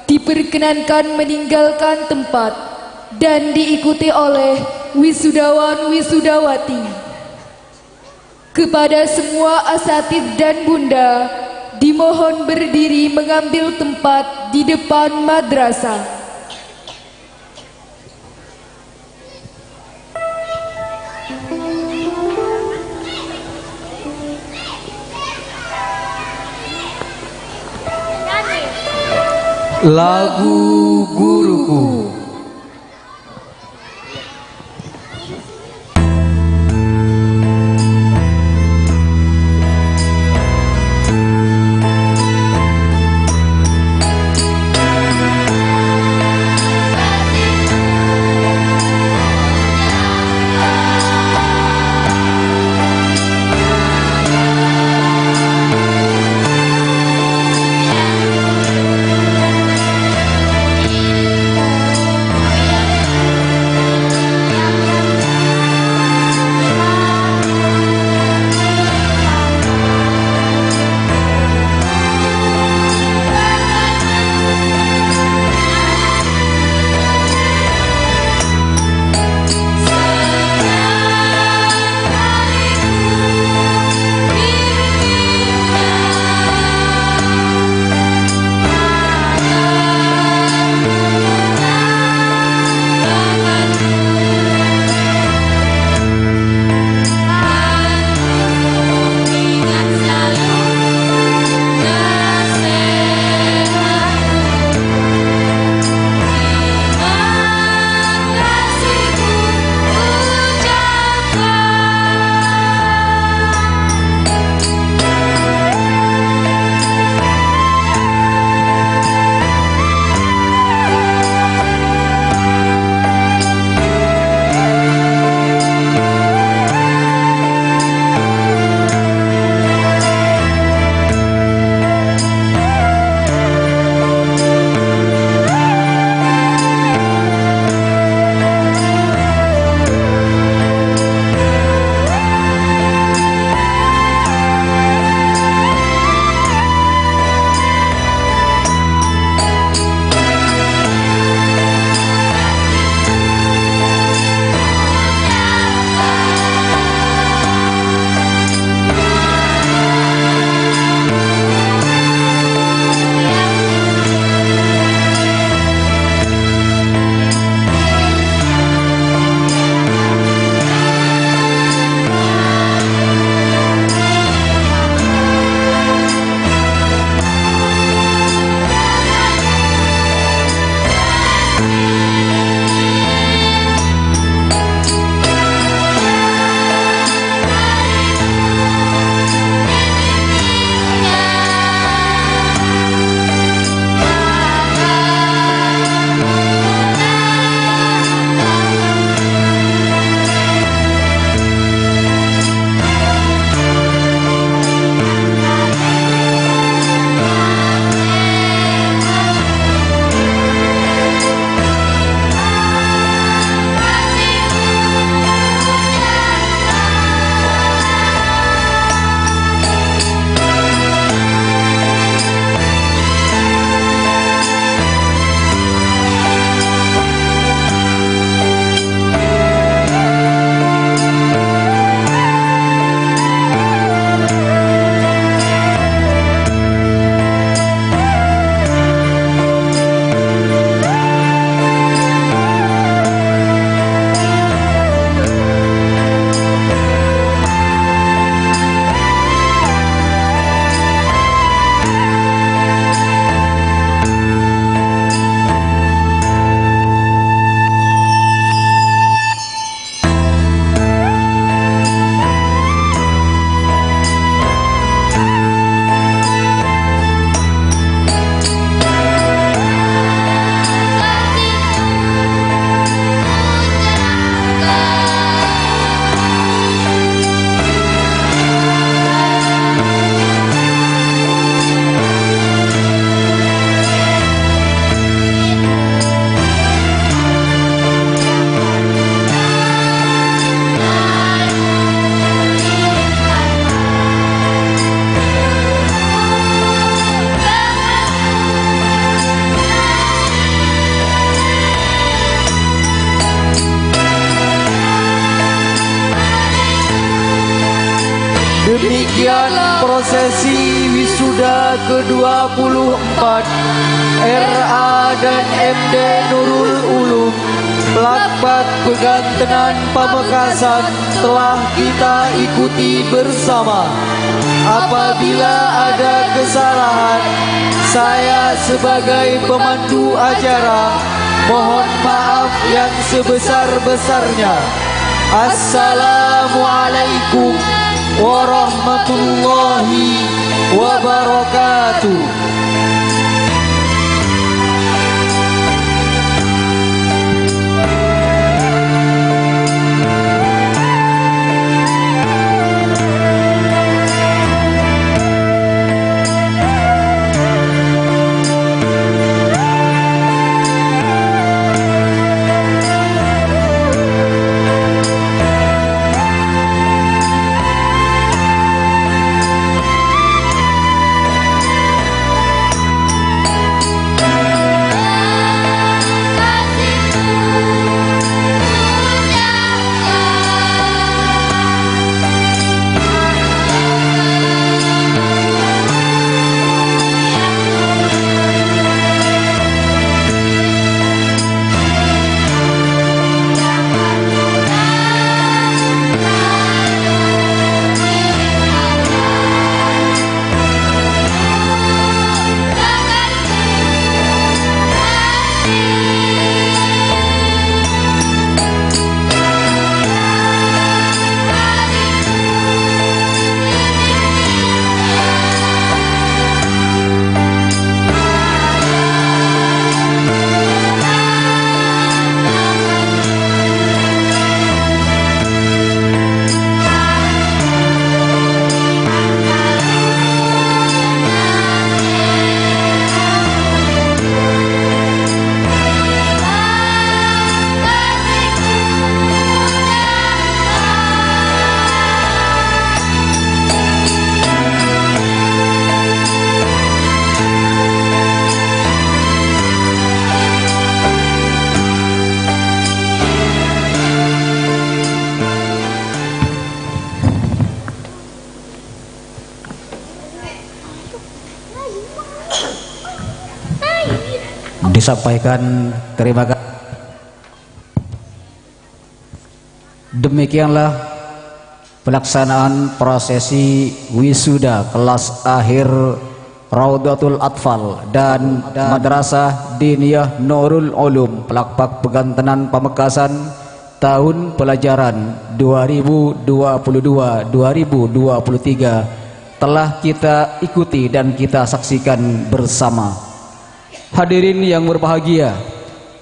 diperkenankan meninggalkan tempat dan diikuti oleh wisudawan-wisudawati. Kepada semua asatid dan bunda dimohon berdiri mengambil tempat di depan madrasah. Lagu Guruku. Demikian prosesi wisuda ke-24 RA dan MD Nurul Ulum Lakbat Pegantenan Pamekasan telah kita ikuti bersama. Apabila ada kesalahan, saya sebagai pemandu acara mohon maaf yang sebesar-besarnya. Assalamualaikum warahmatullahi wabarakatuh. Disampaikan terima kasih. Demikianlah pelaksanaan prosesi wisuda kelas akhir Raudatul Atfal dan Madrasah Diniyah Nurul Ulum Pelakpak Pegantenan Pamekasan tahun pelajaran 2022-2023 telah kita ikuti dan kita saksikan bersama. Hadirin yang berbahagia,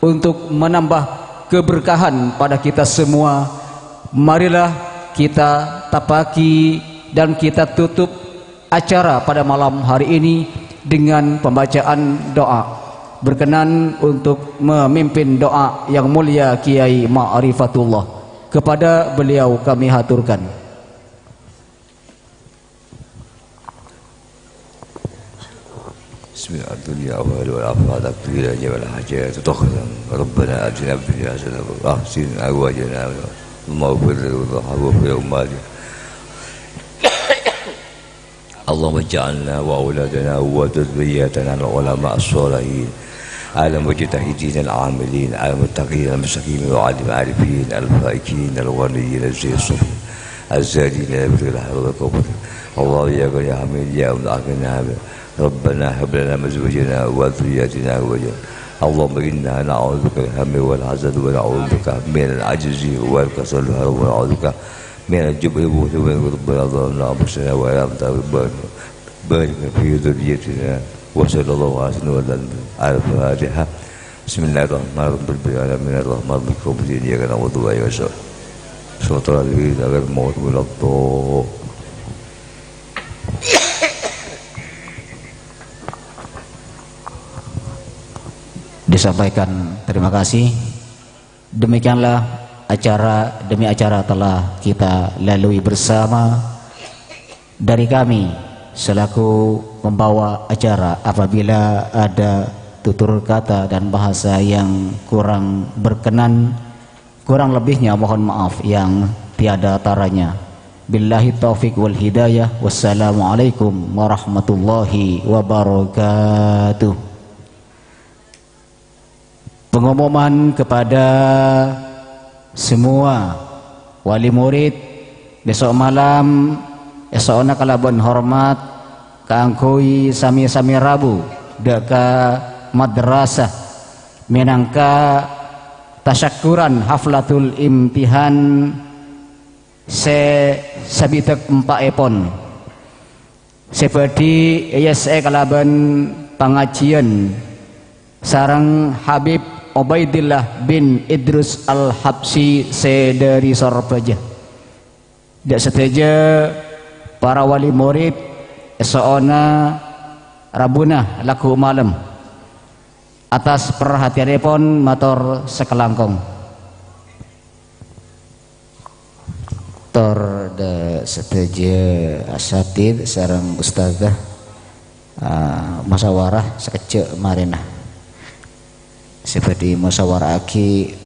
untuk menambah keberkahan pada kita semua, marilah kita tapaki dan kita tutup acara pada malam hari ini dengan pembacaan doa. Berkenan untuk memimpin doa yang mulia Kiai Ma'rifatullah. Kepada beliau kami haturkan. Bismillahirrahmanirrahim. Wa afadha qila jawal hajat tuqaddam. Rabbana atina fid dunya hasanatan wa ahsin awajana wa maghfir wa ummati. Allahumma ij'alna wa auladana wa dhurriyyatana ulama as-salihin. على مجتهدين العاملين على المتقين المساكين وعلى العارفين الفائقين الغنيين الصفين الزادين بغير حول ولا قوة. الله يا غني يا حميد يا مدعنا ربنا هب لنا من ازواجنا وذرياتنا وجل. اللهم انا نعوذ بك من الهم والحزن ونعوذ بك من العجز والكسل ونعوذ بك من الجبن والبخل. ربنا ظلمنا انفسنا ولا نتوب بارك في ذريتنا وصلى الله على الفاتحة. بسم الله الرحمن الرحيم. الرحمن الرحيم. إياك نعبد وإياك نستعين. صراط الذين أنعمت عليهم غير المغضوب عليهم. Disampaikan terima kasih. Demikianlah acara demi acara telah kita lalui bersama. Dari kami selaku membawa acara, apabila ada tutur kata dan bahasa yang kurang berkenan, kurang lebihnya mohon maaf yang tiada taranya. Billahi taufik wal hidayah. Wassalamualaikum warahmatullahi wabarakatuh. Pengumuman kepada semua wali murid, besok malam esokna kalaban hormat kaangkui sami-sami Rabu deka madrasah minangka tasyakuran haflatul imtihan sabitek 4 epon seperti ISE kalaban pengajian sarang Habib Ubaidillah bin Idrus Al-Habsi dari Sorpeja. Dak seteja para wali murid esokna Rabuna laku malam atas perhatianipun matur sekelangkong. Tor da seteja asatid sareng ustazah musyawarah sekecek marina seperti musyawarah aki